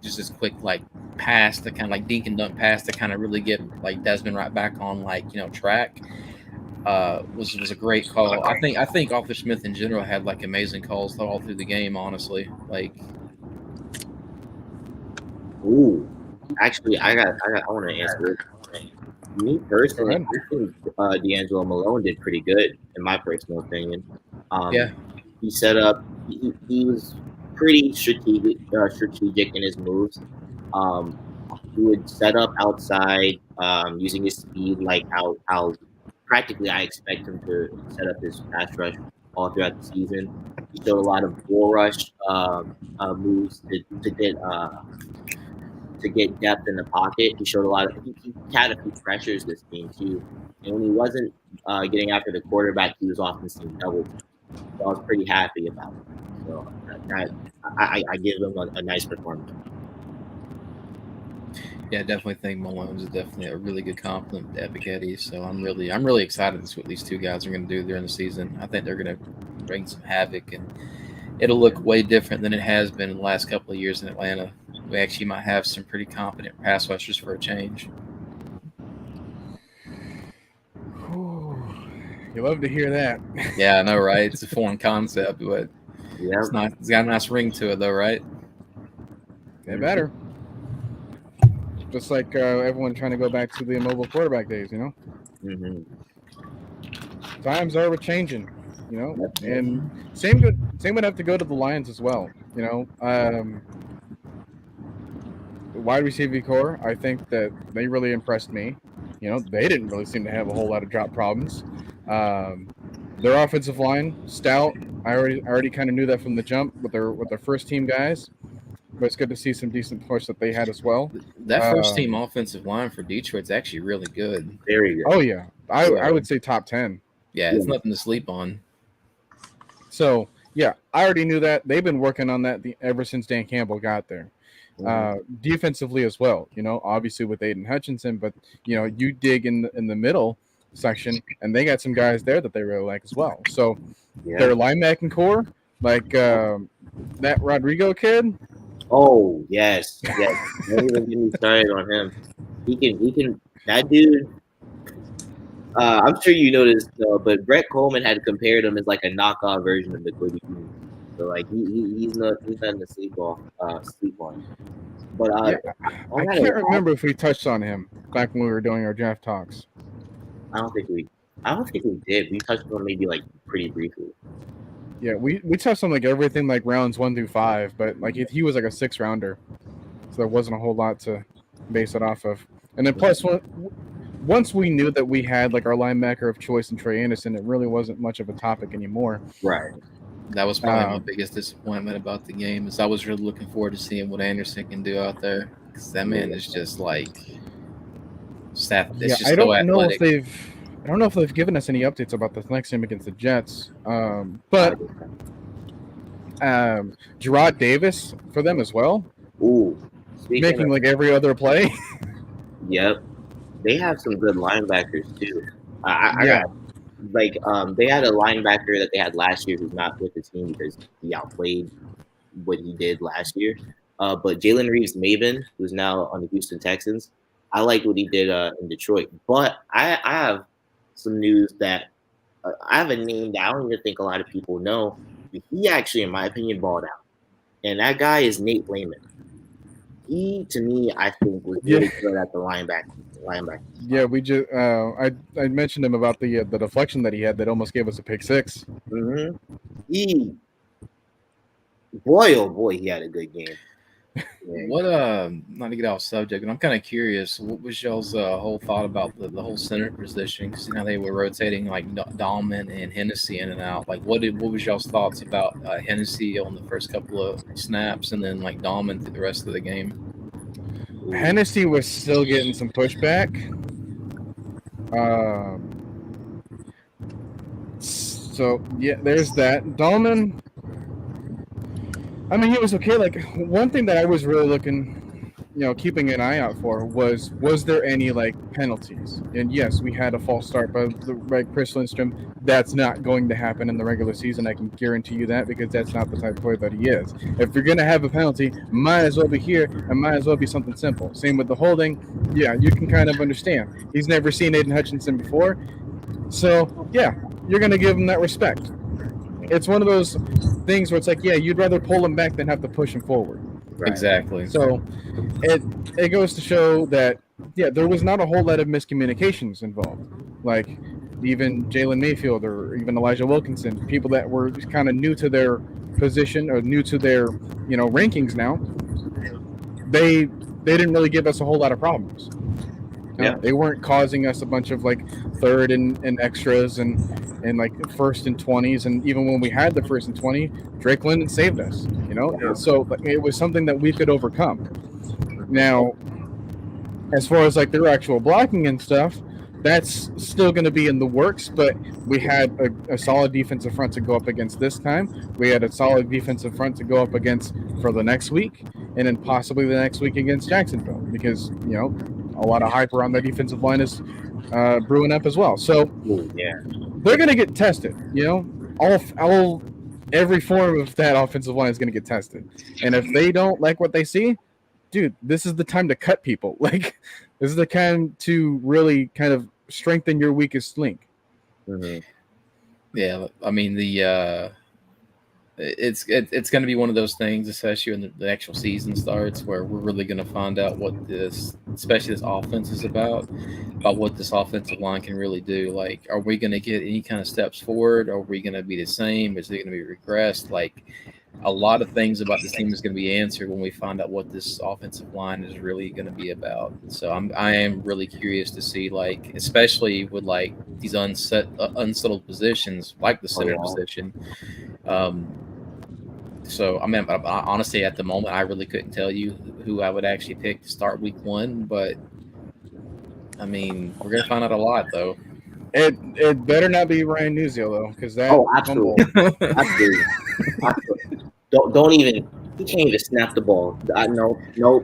just this quick pass to kind of dink and dunk pass to kind of really get Desmond right back on track. Was a great call. I think Arthur Smith in general had amazing calls all through the game. Honestly, Ooh, actually, I want to answer this. Me personally, I think D'Angelo Malone did pretty good, in my personal opinion. Yeah. He set up. He was pretty strategic in his moves. He would set up outside, using his speed, like how practically I expect him to set up his pass rush all throughout the season. He showed a lot of bull rush moves to get depth in the pocket. He showed a lot of. He had a few pressures this game too, and when he wasn't getting after the quarterback, he was often seeing double. So I was pretty happy about it. So I give him a nice performance. Yeah, I definitely think Malone's is definitely a really good compliment to Epic Eddie. So I'm really excited to see what these two guys are going to do during the season. I think they're going to bring some havoc, and it'll look way different than it has been in the last couple of years in Atlanta. We actually might have some pretty competent pass rushers for a change. You love to hear that. Yeah, I know, right? It's a foreign concept, but it's got a nice ring to it, though, right? They better. Just like everyone trying to go back to the immobile quarterback days, Mm-hmm. Times are changing, and same would have to go to the Lions as well. Wide receiver core, I think that they really impressed me. They didn't really seem to have a whole lot of drop problems. Their offensive line, stout. I already kind of knew that from the jump with their first team guys. But it's good to see some decent push that they had as well. That first team offensive line for Detroit's actually really good. Very good. Oh yeah, I would say top 10. Yeah, it's nothing to sleep on. So yeah, I already knew that. They've been working on that ever since Dan Campbell got there. Defensively as well, obviously with Aiden Hutchinson, but you dig in the middle section, and they got some guys there that they really like as well. So their linebacking core, that Rodrigo kid. Oh yes. Don't even get me started on him. He can. That dude. I'm sure you noticed, but Brett Coleman had compared him as a knockoff version of the Cody Keene. So he's nothing to sleep on. But I can't remember if we touched on him back when we were doing our draft talks. I don't think we did. We touched on maybe pretty briefly. Yeah, we touched on everything rounds 1 through 5, but he was a 6th rounder, so there wasn't a whole lot to base it off of. And then plus once we knew that we had our linebacker of choice in Trey Anderson, it really wasn't much of a topic anymore. Right. That was probably my biggest disappointment about the game. Is I was really looking forward to seeing what Anderson can do out there, because that man is just just I don't know athletic. I don't know if they've given us any updates about the next game against the Jets. But Gerard Davis for them as well. Ooh, making every other play. Yep, they have some good linebackers too. They had a linebacker that they had last year who's not with the team because he outplayed what he did last year. But Jalen Reeves-Maybin, who's now on the Houston Texans, I liked what he did in Detroit. But I have some news that I have a name that I don't even think a lot of people know. He actually, in my opinion, balled out. And that guy is Nate Lehman. He, to me, I think was really good at the linebacker. Yeah, we just I mentioned him about the deflection that he had that almost gave us a pick 6. Mm-hmm. Boy, oh boy, he had a good game. What not to get off subject, but I'm kind of curious. What was y'all's whole thought about the whole center position? Because they were rotating like Dahlman and Hennessy in and out. Like, what was y'all's thoughts about Hennessy on the first couple of snaps, and then like Dahlman through the rest of the game? Hennessy was still getting some pushback. So yeah, there's that. Dahlman, I mean, he was okay. Like, one thing that I was really looking, keeping an eye out for was there any like penalties? And yes, we had a false start by Chris Lindstrom. That's not going to happen in the regular season. I can guarantee you that, because that's not the type of player that he is. If you're gonna have a penalty, might as well be here, and might as well be something simple. Same with the holding. Yeah, you can kind of understand. He's never seen Aiden Hutchinson before, so yeah, you're gonna give him that respect. It's one of those things where it's like, yeah, you'd rather pull him back than have to push him forward. Right. Exactly. So it goes to show that, yeah, there was not a whole lot of miscommunications involved. Like, even Jalen Mayfield or even Elijah Wilkinson, people that were kind of new to their position or new to their, rankings now, they didn't really give us a whole lot of problems. Yeah. They weren't causing us a bunch of like third and extras and like first and 20s. And even when we had the first and 20, Drake London saved us, So it was something that we could overcome. Now, as far as like their actual blocking and stuff, that's still going to be in the works, but we had a solid defensive front to go up against this time. We had a solid defensive front to go up against for the next week, and then possibly the next week against Jacksonville, because, a lot of hype around the defensive line is brewing up as well. So they're going to get tested, every form of that offensive line is going to get tested. And if they don't like what they see, dude, this is the time to cut people. Like, this is the time to really kind of strengthen your weakest link. Mm-hmm. Yeah, I mean, it's going to be one of those things, especially when the actual season starts, where we're really going to find out what especially this offense is about what this offensive line can really do. Like, are we going to get any kind of steps forward? Are we going to be the same? Is it going to be regressed? Like, a lot of things about this team is going to be answered when we find out what this offensive line is really going to be about. So I am really curious to see, like, especially with like these unsettled positions, like the center position. So I mean, honestly, at the moment, I really couldn't tell you who I would actually pick to start week 1. But I mean, we're gonna find out a lot, though. It better not be Ryan Nuzio, though, because that. Oh, absolutely. Absolutely. Don't even. He can't even snap the ball. No. Yo,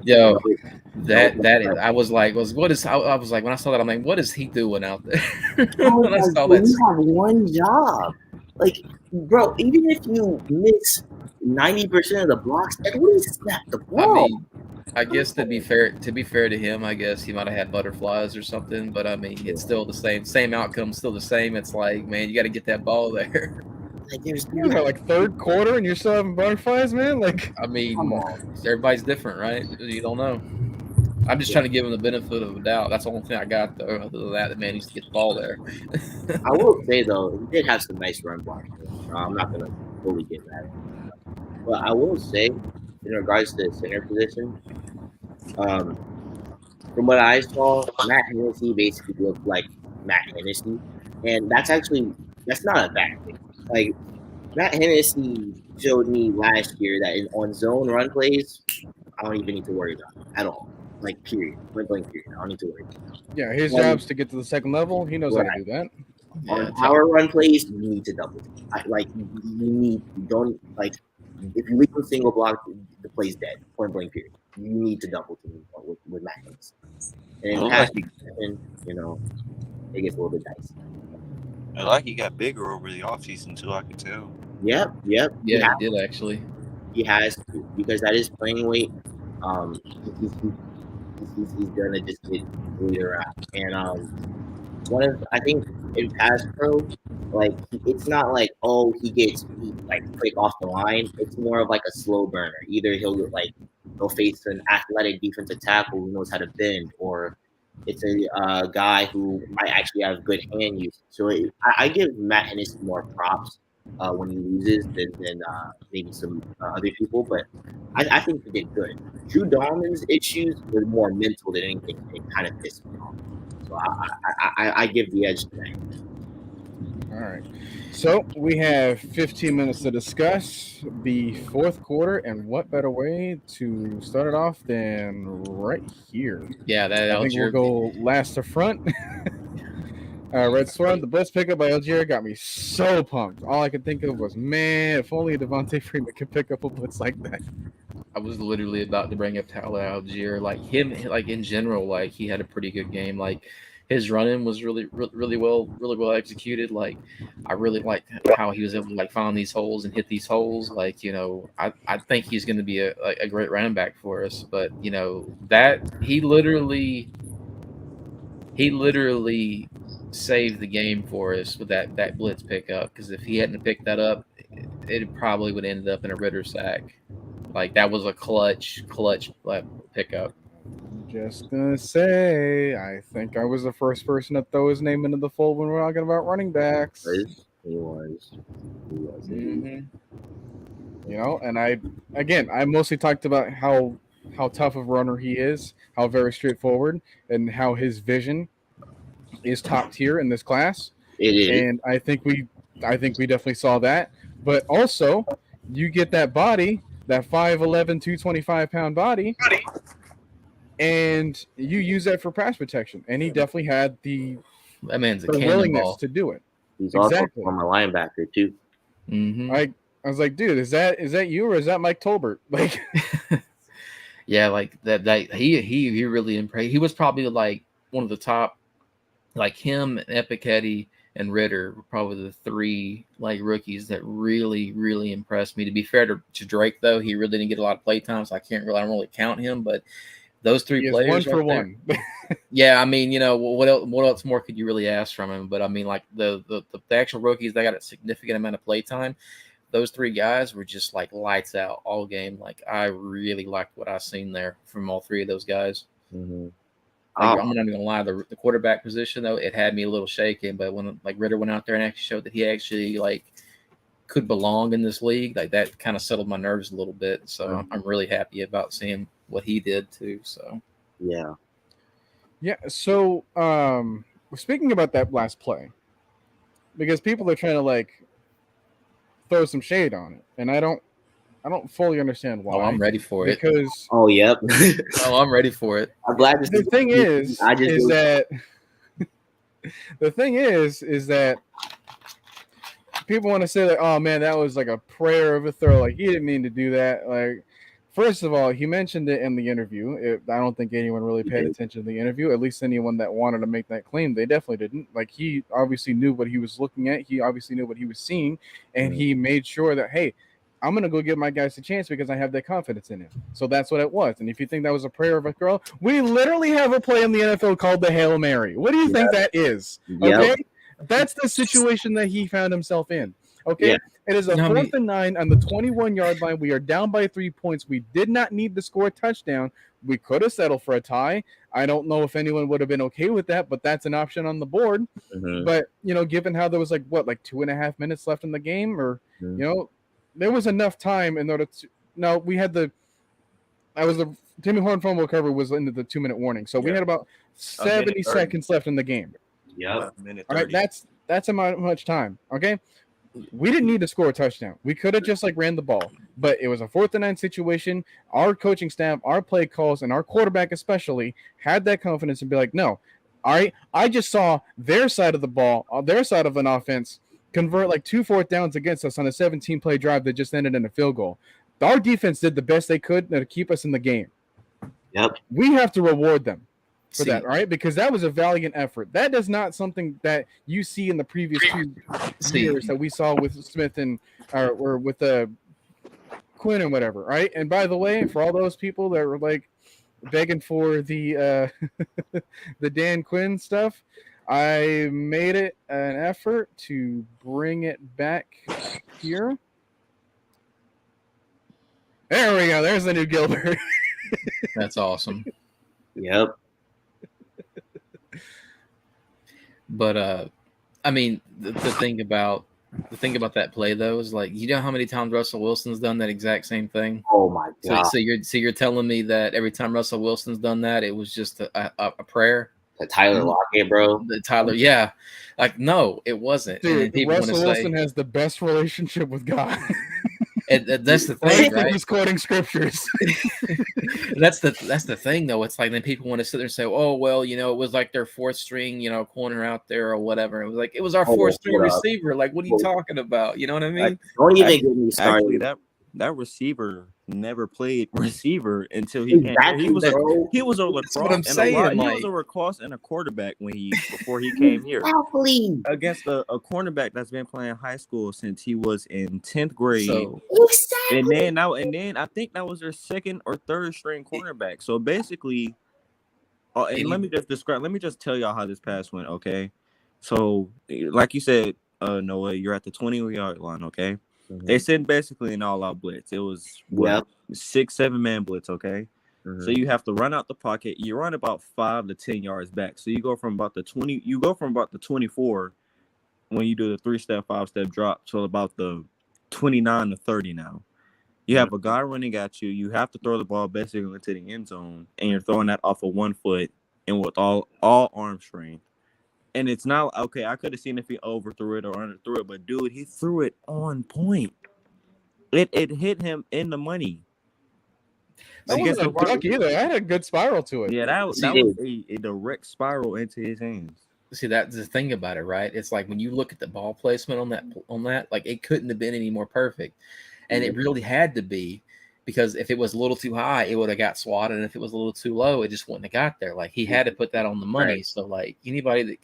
I was like, what is? I was like, when I saw that, I'm like, what is he doing out there? When I saw that, you have one job. Like, bro, even if you miss 90% of the blocks, at least snap the ball. I mean, I guess to be fair to him, I guess he might have had butterflies or something. But I mean, it's still the same outcome, still the same. It's like, man, you got to get that ball there. Like, there's like third quarter and you're still having butterflies, man. Like, I mean, everybody's different, right? You don't know. I'm just trying to give him the benefit of the doubt. That's the only thing I got, though. Other than that, the man needs to get the ball there. I will say, though, he did have some nice run blocking. I'm not going to fully get that. But I will say, in regards to the center position, from what I saw, Matt Hennessy basically looked like Matt Hennessy. And that's not a bad thing. Like, Matt Hennessy showed me last year that on zone run plays, I don't even need to worry about it at all. Like, period. Point blank, period. I don't need to worry about it. Yeah, his job's to get to the second level. He knows how to do that. On power run plays, you need to double. If you leave a single block, the play's dead. Point blank, period. You need to double team with Matt Hennessy. And it gets a little bit dicey. I like he got bigger over the offseason too, I could tell. Yep. Yeah, he did actually. He has to, because that is playing weight. He's gonna just get really around. And I think in pass pro, like, it's not like, oh, he quick off the line. It's more of like a slow burner. Either he'll face an athletic defensive tackle who knows how to bend, or it's a guy who might actually have good hand use. So I give Matt Hennessy more props when he loses than maybe some other people. But I think he did good. Drew Dahlman's issues were more mental than anything. It kind of pissed me off. So I give the edge to that. All right. So we have 15 minutes to discuss the fourth quarter, and what better way to start it off than right here? Yeah, I that think Algier. we'll go last to front. Red Swan, the blitz pickup by Algier got me so pumped. All I could think of was, man, if only Devontae Freeman could pick up a blitz like that. I was literally about to bring up Tyler Algier. Like him, like in general, like he had a pretty good game. Like his running was really well executed. Like I really liked how he was able to like find these holes and hit these holes. Like, you know, I think he's going to be a great running back for us. But you know that he literally saved the game for us with that blitz pickup. Because if he hadn't picked that up, it probably would have ended up in a Ritter sack. Like that was a clutch pickup. Just gonna say, I think I was the first person to throw his name into the fold when we're talking about running backs. He was. You know, and I mostly talked about how tough of a runner he is, how very straightforward, and how his vision is top tier in this class. It is. And I think we definitely saw that. But also, you get that body, that 5'11", 225-pound body, and you use that for pass protection. And he definitely had the man's a willingness cannonball to do it. He's also a former linebacker too. Mm-hmm. I was like, dude, is that you or is that Mike Tolbert? Like, yeah, like that he really impressed. He was probably like one of the top, like him, Epiketti, and Ritter were probably the three like rookies that really impressed me. To be fair to Drake, though, he really didn't get a lot of play time, so I don't really count him. But those three players, one for one. Yeah, I mean, you know, what else more could you really ask from him? But I mean, like the actual rookies, they got a significant amount of play time. Those three guys were just like lights out all game. Like I really liked what I seen there from all three of those guys. Mm-hmm. Like, I'm not even gonna lie, the quarterback position though, it had me a little shaken. But when like Ritter went out there and actually showed that he actually like could belong in this league, like that kind of settled my nerves a little bit. So I'm really happy about seeing what he did too. So yeah. So speaking about that last play, because people are trying to like throw some shade on it, and I don't fully understand why. Oh, I'm ready for it. Because yep. Oh, I'm ready for it. I'm glad the thing is that people want to say like, oh man, that was like a prayer of a throw. Like he didn't mean to do that. Like, first of all, he mentioned it in the interview. I don't think anyone really paid attention to the interview. At least anyone that wanted to make that claim, they definitely didn't. Like he obviously knew what he was looking at. He obviously knew what he was seeing, and he made sure that, hey, I'm going to go give my guys a chance because I have that confidence in him. So that's what it was. And if you think that was a prayer of a girl, we literally have a play in the NFL called the Hail Mary. What do you think that is? Okay? That's the situation that he found himself in. Okay? Yeah. It is a 4th and 9 on the 21-yard line. We are down by 3 points. We did not need to score a touchdown. We could have settled for a tie. I don't know if anyone would have been okay with that, but that's an option on the board. Mm-hmm. But, you know, given how there was like 2.5 minutes left in the game, or, you know, there was enough time in order to. No, we had the Timmy Horn fumble recovery was into the 2-minute warning, so we had about 70 seconds left in the game. Yeah, all right, that's much time. Okay, we didn't need to score a touchdown. We could have just like ran the ball, but it was a 4th and 9 situation. Our coaching staff, our play calls, and our quarterback especially had that confidence and be like, no, all right, I just saw their side of the ball, their side of an offense, convert like 2 4th downs against us on a 17-play drive that just ended in a field goal. Our defense did the best they could to keep us in the game. Yep. We have to reward them for that, right? Because that was a valiant effort. That is not something that you see in the previous 2 years that we saw with Smith and or with Quinn and whatever, right? And by the way, for all those people that were like begging for the the Dan Quinn stuff, I made it an effort to bring it back here. There we go. There's the new Gilbert. That's awesome. Yep. But I mean, the thing about The thing about that play though is like, you know how many times Russell Wilson's done that exact same thing. Oh my god! So you're telling me that every time Russell Wilson's done that, it was just a prayer. The Tyler Lockett, bro. The Tyler, yeah, like no, it wasn't. And then Dude, people want to Russell say, Wilson has the best relationship with God. and that's the thing, right? He's quoting scriptures. That's the thing though. It's like then people want to sit there and say, oh well, you know, it was like their fourth string, you know, corner out there or whatever. It was like it was our fourth string receiver. Like, what are you talking about? You know what I mean? Don't even get me started. Actually, that receiver never played receiver until he came. He was a lacrosse. That's what I'm saying. He was a lacrosse and a quarterback before he came here. Exactly. Against a cornerback that's been playing high school since he was in 10th grade. So, and then I think that was their second or third string cornerback. So basically, and let me just tell y'all how this pass went, okay? So like you said, Noah, you're at the 20-yard line, okay? Mm-hmm. They sent basically an all-out blitz. It was 6-7 man blitz, okay? Mm-hmm. So you have to run out the pocket. You run about 5 to 10 yards back. So you go from about the 24 when you do the 3-step, 5-step drop to about the 29 to 30 now. You have a guy running at you. You have to throw the ball basically into the end zone, and you're throwing that off of 1 foot and with all arm strength. And it's not okay. I could have seen if he overthrew it or underthrew it, but dude, he threw it on point. It hit him in the money. That wasn't a duck either. I had a good spiral to it. Yeah, that was a direct spiral into his hands. See, that's the thing about it, right? It's like when you look at the ball placement on that, like it couldn't have been any more perfect, and it really had to be. Because if it was a little too high, it would have got swatted. And if it was a little too low, it just wouldn't have got there. Like, he had to put that on the money. Right. So, like, anybody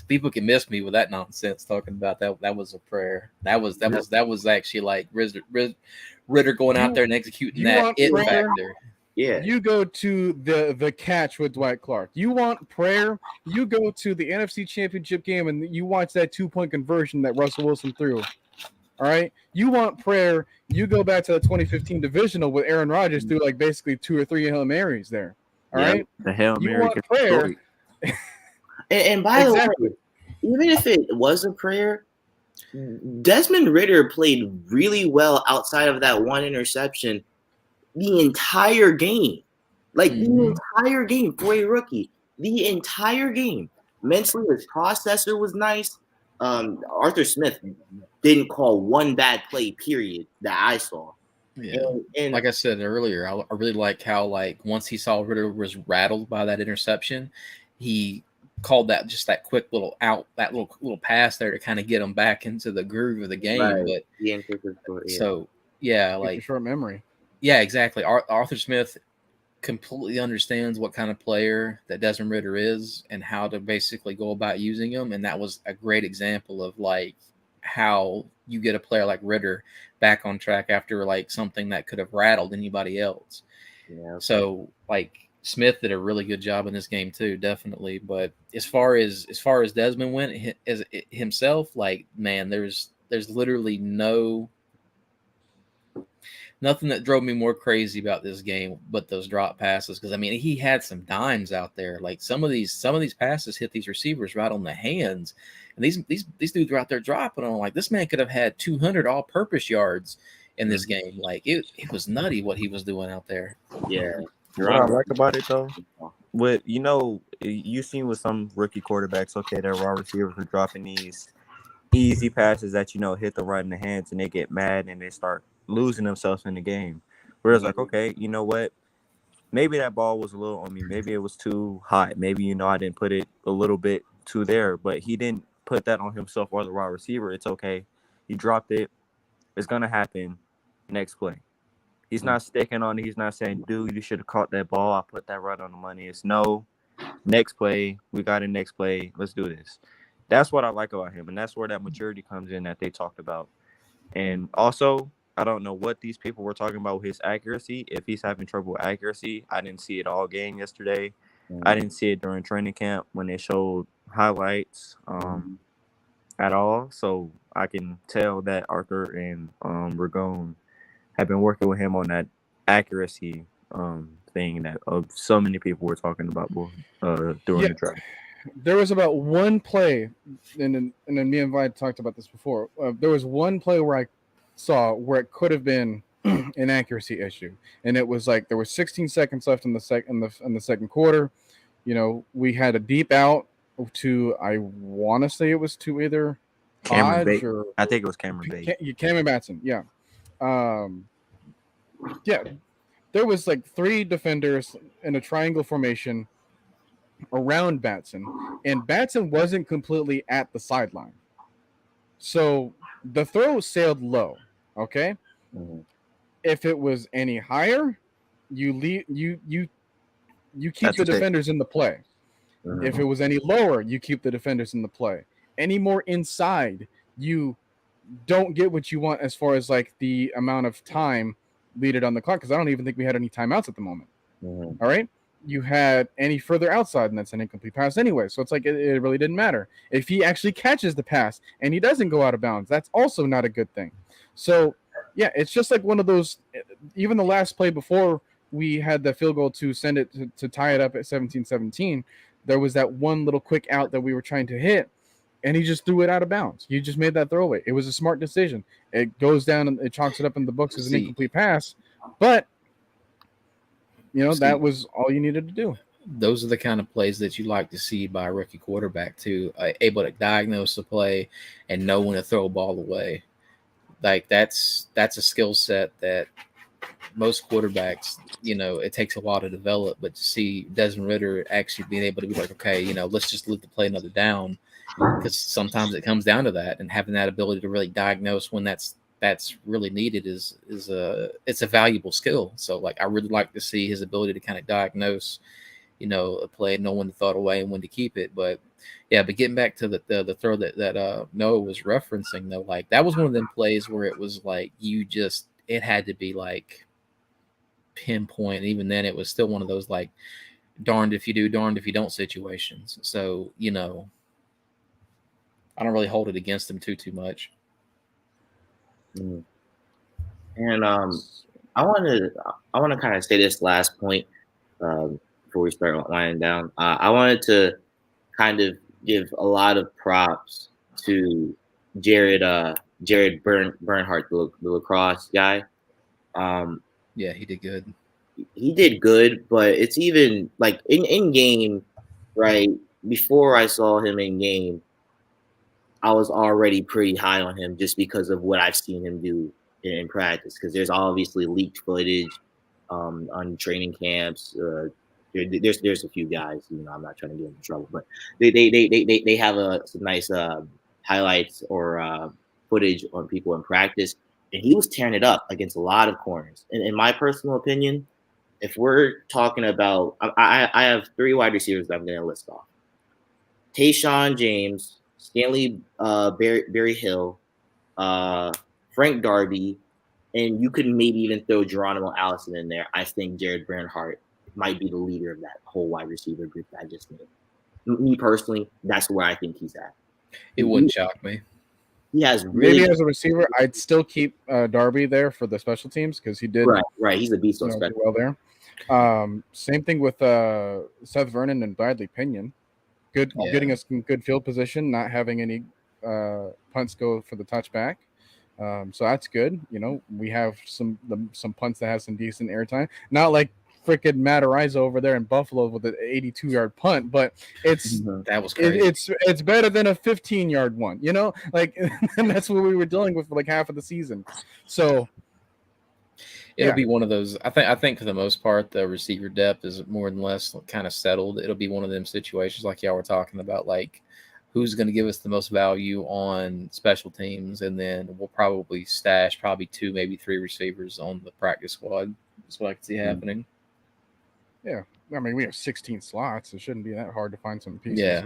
people can miss me with that nonsense talking about that. That was a prayer. That was actually like Ritter going out there and executing that factor. Yeah. You go to the catch with Dwight Clark. You want prayer? You go to the NFC Championship game and you watch that 2-point conversion that Russell Wilson threw. All right. You want prayer? You go back to the 2015 divisional with Aaron Rodgers through like basically 2 or 3 Hail Marys there. All right. The Hail Mary. You want prayer? and by the way, even if it was a prayer, Desmond Ritter played really well outside of that one interception the entire game. Like the entire game for a rookie. The entire game. Mentally, his processor was nice. Arthur Smith didn't call one bad play, period, that I saw. Yeah. And like I said earlier, I really like how, like, once he saw Ritter was rattled by that interception, he called that just that quick little little pass there to kind of get him back into the groove of the game. Right. But so like short memory. Yeah, exactly. Arthur Smith completely understands what kind of player that Desmond Ritter is and how to basically go about using him. And that was a great example of like how you get a player like Ritter back on track after like something that could have rattled anybody else. Yeah. So like Smith did a really good job in this game too, definitely. But as far as Desmond went as himself, like, man, there's literally nothing that drove me more crazy about this game but those drop passes. Because I mean, he had some dimes out there. Like some of these passes hit these receivers right on the hands, and these dudes were out there dropping on. Like, this man could have had 200 all-purpose yards in this game. Like it was nutty what he was doing out there. Yeah, what I like about it though, with you seen with some rookie quarterbacks, okay, their raw receivers are dropping these easy passes that hit the right in the hands, and they get mad and they start losing themselves in the game. Whereas like, okay, you know what? Maybe that ball was a little on me. Maybe it was too high. Maybe, I didn't put it a little bit too there, but he didn't put that on himself or the wide receiver. It's okay. He dropped it. It's going to happen. Next play. He's not sticking on it. He's not saying, dude, you should have caught that ball. I put that right on the money. It's no. Next play. We got a next play. Let's do this. That's what I like about him. And that's where that maturity comes in that they talked about. And also, I don't know what these people were talking about with his accuracy. If he's having trouble with accuracy, I didn't see it all game yesterday. I didn't see it during training camp when they showed highlights at all. So I can tell that Arthur and Ragone have been working with him on that accuracy thing that so many people were talking about during the draft. There was about one play, and then me and Vlad talked about this before. There was one play where I saw where it could have been an accuracy issue, and it was like there was 16 seconds left in the second quarter. We had a deep out to, I want to say it was to either Cameron Hodge Bate. or I think it was Cameron Bate. Cameron Batson. Yeah, yeah. There was like three defenders in a triangle formation around Batson, and Batson wasn't completely at the sideline. So the throw sailed low. Okay. Mhm. If it was any higher, you keep That's the what they- defenders in the play. Mhm. If it was any lower, you keep the defenders in the play. Any more inside, you don't get what you want as far as like the amount of time needed on the clock, because I don't even think we had any timeouts at the moment. Mhm. All right. You had any further outside, and that's an incomplete pass anyway. So it's like it really didn't matter. If he actually catches the pass and he doesn't go out of bounds, that's also not a good thing. So, yeah, it's just like one of those. Even the last play before we had the field goal to send it to tie it up at 17-17, there was that one little quick out that we were trying to hit, and he just threw it out of bounds. You just made that throwaway. It was a smart decision. It goes down and it chalks it up in the books as an incomplete pass, but that was all you needed to do. Those are the kind of plays that you like to see by a rookie quarterback too, able to diagnose the play and know when to throw a ball away. Like that's a skill set that most quarterbacks, it takes a while to develop. But to see Desmond Ridder actually being able to be like, okay, let's just let the play another down, because sometimes it comes down to that, and having that ability to really diagnose when that's really needed is it's a valuable skill. So like I really like to see his ability to kind of diagnose, a play, know when to throw it away and when to keep it. But getting back to the throw that Noah was referencing though, like that was one of them plays where it was like it had to be like pinpoint. Even then, it was still one of those like darned if you do, darned if you don't situations. So I don't really hold it against him too much. Mhm. And I want to kind of say this last point before we start winding down. I wanted to kind of give a lot of props to Jared Bernhard, the lacrosse guy. Yeah, he did good. He did good, but it's even like in game, right? Before I saw him in game, I was already pretty high on him just because of what I've seen him do in practice. Because there's obviously leaked footage on training camps. There's a few guys. I'm not trying to get in trouble, but they have some nice highlights or footage on people in practice, and he was tearing it up against a lot of corners. And in my personal opinion, if we're talking about, I have three wide receivers that I'm going to list off: Tayshaun James, Stanley Barry Hill, Frank Darby, and you could maybe even throw Geronimo Allison in there. I think Jared Bernhardt might be the leader of that whole wide receiver group that I just named. Me personally, that's where I think he's at. It wouldn't shock me. He has really maybe as a receiver, I'd still keep Darby there for the special teams because he did right. He's a beast on do special. well there. Same thing with Seth Vernon and Bradley Pinion. Getting us in good field position, not having any punts go for the touchback. So that's good. We have some punts that have some decent airtime. Not like freaking Matt Ariza over there in Buffalo with an 82-yard punt, but it's that was crazy. It's better than a 15-yard one. Like and that's what we were dealing with for like half of the season. So it'll be one of those. I think for the most part, the receiver depth is more than less kind of settled. It'll be one of them situations like y'all were talking about, like who's going to give us the most value on special teams, and then we'll probably stash two, maybe three receivers on the practice squad. That's what I can see happening. Yeah, I mean we have 16 slots. It shouldn't be that hard to find some pieces. Yeah.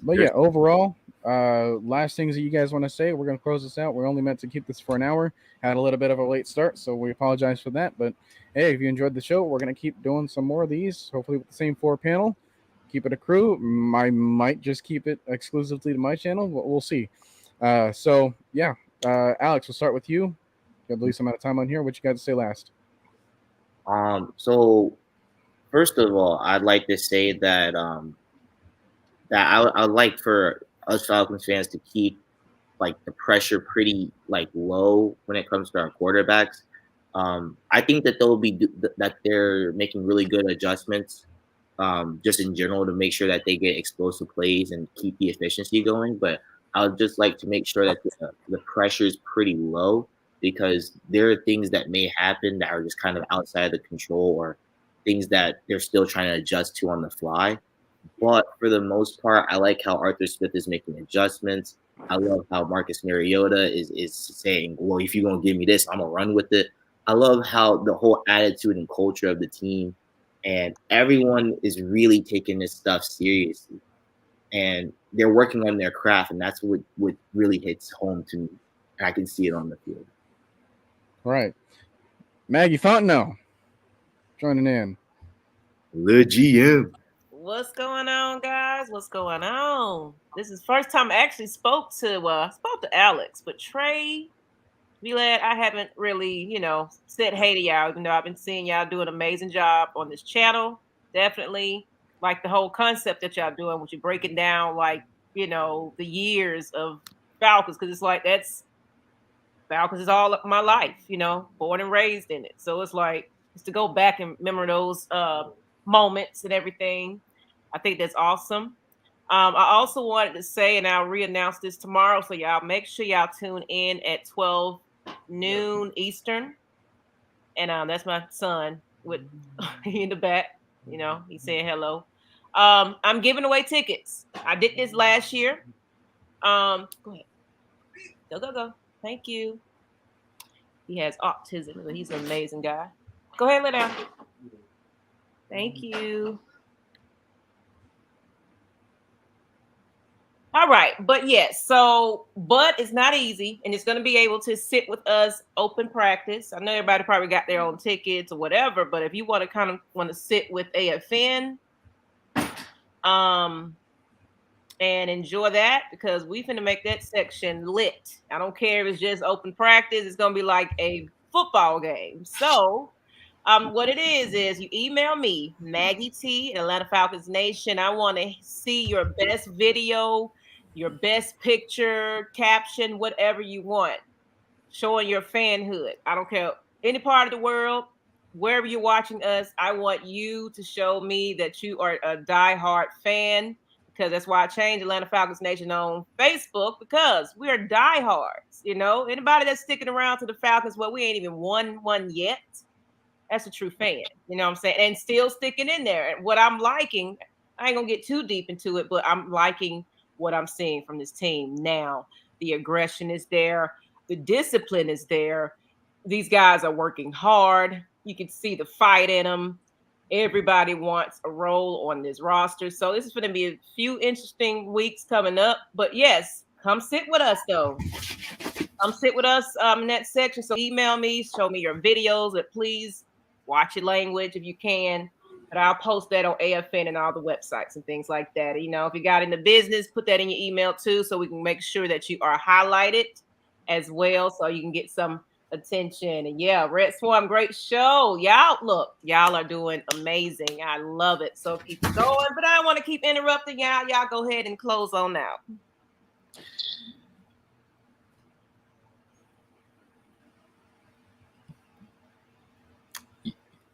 But yeah, overall, last things that you guys want to say, we're going to close this out. We're only meant to keep this for an hour. Had a little bit of a late start, so we apologize for that. But hey, if you enjoyed the show, we're going to keep doing some more of these, hopefully with the same 4 panel. Keep it a crew. I might just keep it exclusively to my channel. We'll see. So yeah, Alex, we'll start with you. You have the least amount of time on here. What you got to say last? So first of all, I'd like to say that that I would like for us Falcons fans to keep like the pressure pretty like low when it comes to our quarterbacks. I think that that they're making really good adjustments, just in general to make sure that they get explosive plays and keep the efficiency going. But I would just like to make sure that the pressure is pretty low because there are things that may happen that are just kind of outside of the control or things that they're still trying to adjust to on the fly. But for the most part, I like how Arthur Smith is making adjustments. I love how Marcus Mariota is saying, well, if you're going to give me this, I'm going to run with it. I love how the whole attitude and culture of the team and everyone is really taking this stuff seriously. And they're working on their craft, and that's what really hits home to me. And I can see it on the field. Right. Maggie Fontenot joining in. The GM. What's going on, guys? What's going on? This is first time I actually spoke to Alex, but Trey, Vlad, I haven't really, said hey to y'all, even though I've been seeing y'all do an amazing job on this channel. Definitely like the whole concept that y'all doing, which you're breaking down the years of Falcons, because it's like that's Falcons is all of my life, born and raised in it. So it's like just to go back and remember those moments and everything. I think that's awesome. I also wanted to say, and I'll re-announce this tomorrow, so y'all make sure y'all tune in at 12 noon Eastern. And that's my son with in the back. He's saying hello. I'm giving away tickets. I did this last year. Go ahead. Go. Thank you. He has autism, but he's an amazing guy. Go ahead, lay down. Thank you. All right, but yes, but it's not easy, and it's going to be able to sit with us open practice. I know everybody probably got their own tickets or whatever, but if you want to sit with AFN, and enjoy that, because we finna make that section lit. I don't care if it's just open practice; it's going to be like a football game. So. What it is you email me, Maggie T, Atlanta Falcons Nation. I want to see your best video, your best picture, caption, whatever you want, showing your fanhood. I don't care any part of the world, wherever you're watching us. I want you to show me that you are a diehard fan, because that's why I changed Atlanta Falcons Nation on Facebook, because we are diehards. Anybody that's sticking around to the Falcons, well, we ain't even won one yet. That's a true fan, you know what I'm saying? And still sticking in there. And what I'm liking, I ain't gonna get too deep into it, but I'm liking what I'm seeing from this team now. The aggression is there, the discipline is there. These guys are working hard. You can see the fight in them. Everybody wants a role on this roster. So this is going to be a few interesting weeks coming up. But yes, come sit with us though. Come sit with us in that section. So email me, show me your videos, but please watch your language if you can. But I'll post that on AFN and all the websites and things like that. If you got in the business, put that in your email too, so we can make sure that you are highlighted as well, so you can get some attention. And yeah, Red Swarm, great show. Y'all are doing amazing. I love it. So keep going. But I don't want to keep interrupting y'all. Y'all go ahead and close on out.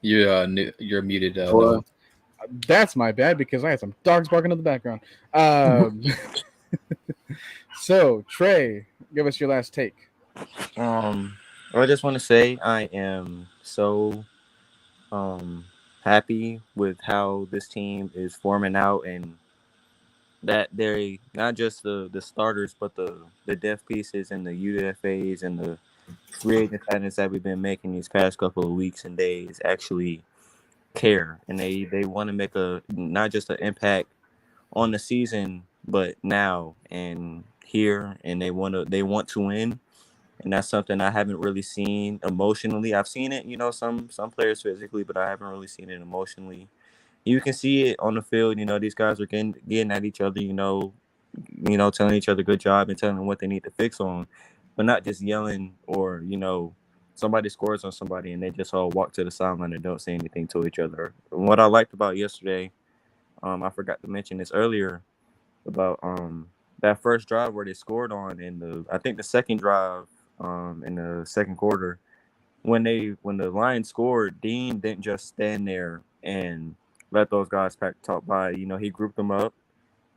You're muted. That's my bad, because I had some dogs barking in the background. So Trey, give us your last take. I just want to say I am so happy with how this team is forming out, and that they're not just the starters, but the depth pieces and the UDFAs and the free agent signings that we've been making these past couple of weeks and days actually care, and they want to make not just an impact on the season, but now and here, and they want to win. And that's something I haven't really seen emotionally. I've seen it, some players physically, but I haven't really seen it emotionally. You can see it on the field. These guys are getting at each other, telling each other good job and telling them what they need to fix on, but not just yelling or, somebody scores on somebody and they just all walk to the sideline and don't say anything to each other. And what I liked about yesterday, I forgot to mention this earlier, about that first drive where they scored on I think the second drive in the second quarter. When the Lions scored, Dean didn't just stand there and let those guys talk by. He grouped them up.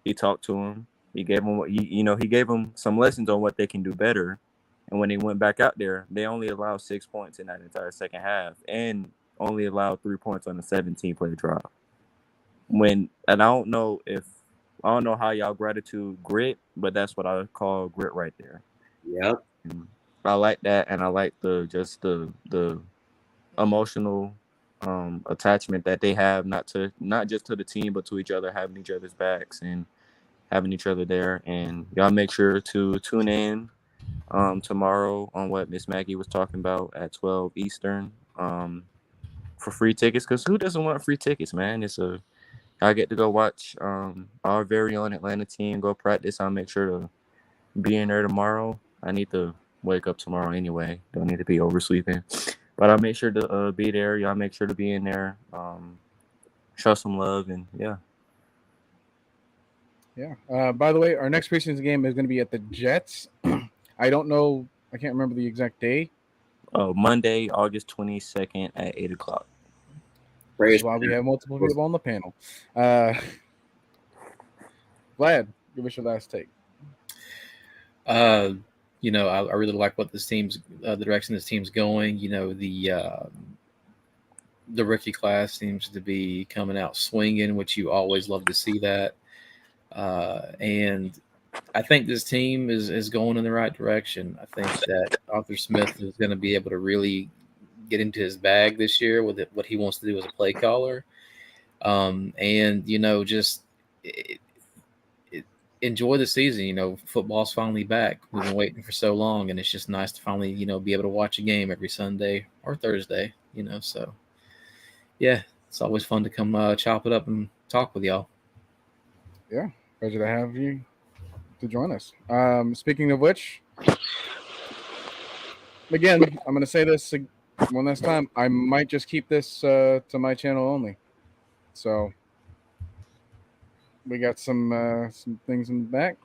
He talked to them. He gave them he gave them some lessons on what they can do better. And when they went back out there, they only allowed 6 points in that entire second half, and only allowed 3 points on the 17-play drive. And I don't know how y'all gratitude grit, but that's what I call grit right there. Yep. I like that, and I like the emotional attachment that they have, not just to the team, but to each other, having each other's backs and having each other there. And y'all make sure to tune in tomorrow on what Miss Maggie was talking about at 12 Eastern for free tickets, because who doesn't want free tickets, man? I get to go watch our very own Atlanta team go practice. I'll make sure to be in there tomorrow. I need to wake up tomorrow anyway. Don't need to be oversleeping. But I'll make sure to be there. Y'all make sure to be in there. Show some love, and yeah. Yeah. By the way, our next preseason game is going to be at the Jets. I don't know. I can't remember the exact day. Monday, August 22nd at 8 o'clock. That's why we have multiple people on the panel. Vlad, give us your last take. I really like what this team's the direction this team's going. The rookie class seems to be coming out swinging, which you always love to see that. And I think this team is going in the right direction. I think that Arthur Smith is going to be able to really get into his bag this year with what he wants to do as a play caller. Enjoy the season. Football's finally back. We've been waiting for so long, and it's just nice to finally, be able to watch a game every Sunday or Thursday, so yeah, it's always fun to come chop it up and talk with y'all. Yeah, pleasure to have you to join us. Speaking of which, again, I'm going to say this one last time. I might just keep this to my channel only. So we got some things in the back.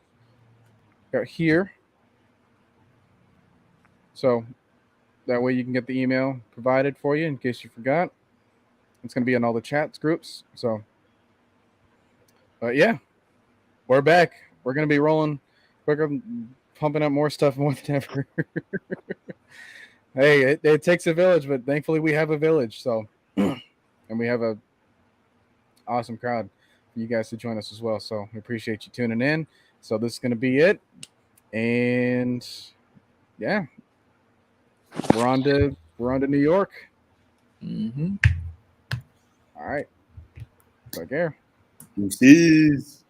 Got here. So that way you can get the email provided for you in case you forgot. It's going to be in all the chats groups. So, but yeah, we're back. We're going to be rolling quicker, pumping up more stuff more than ever. Hey, it takes a village, but thankfully we have a village. So, and we have a awesome crowd for you guys to join us as well. So we appreciate you tuning in. So this is going to be it. And yeah, we're on to New York. Mm-hmm. All right. Take care. Deuces.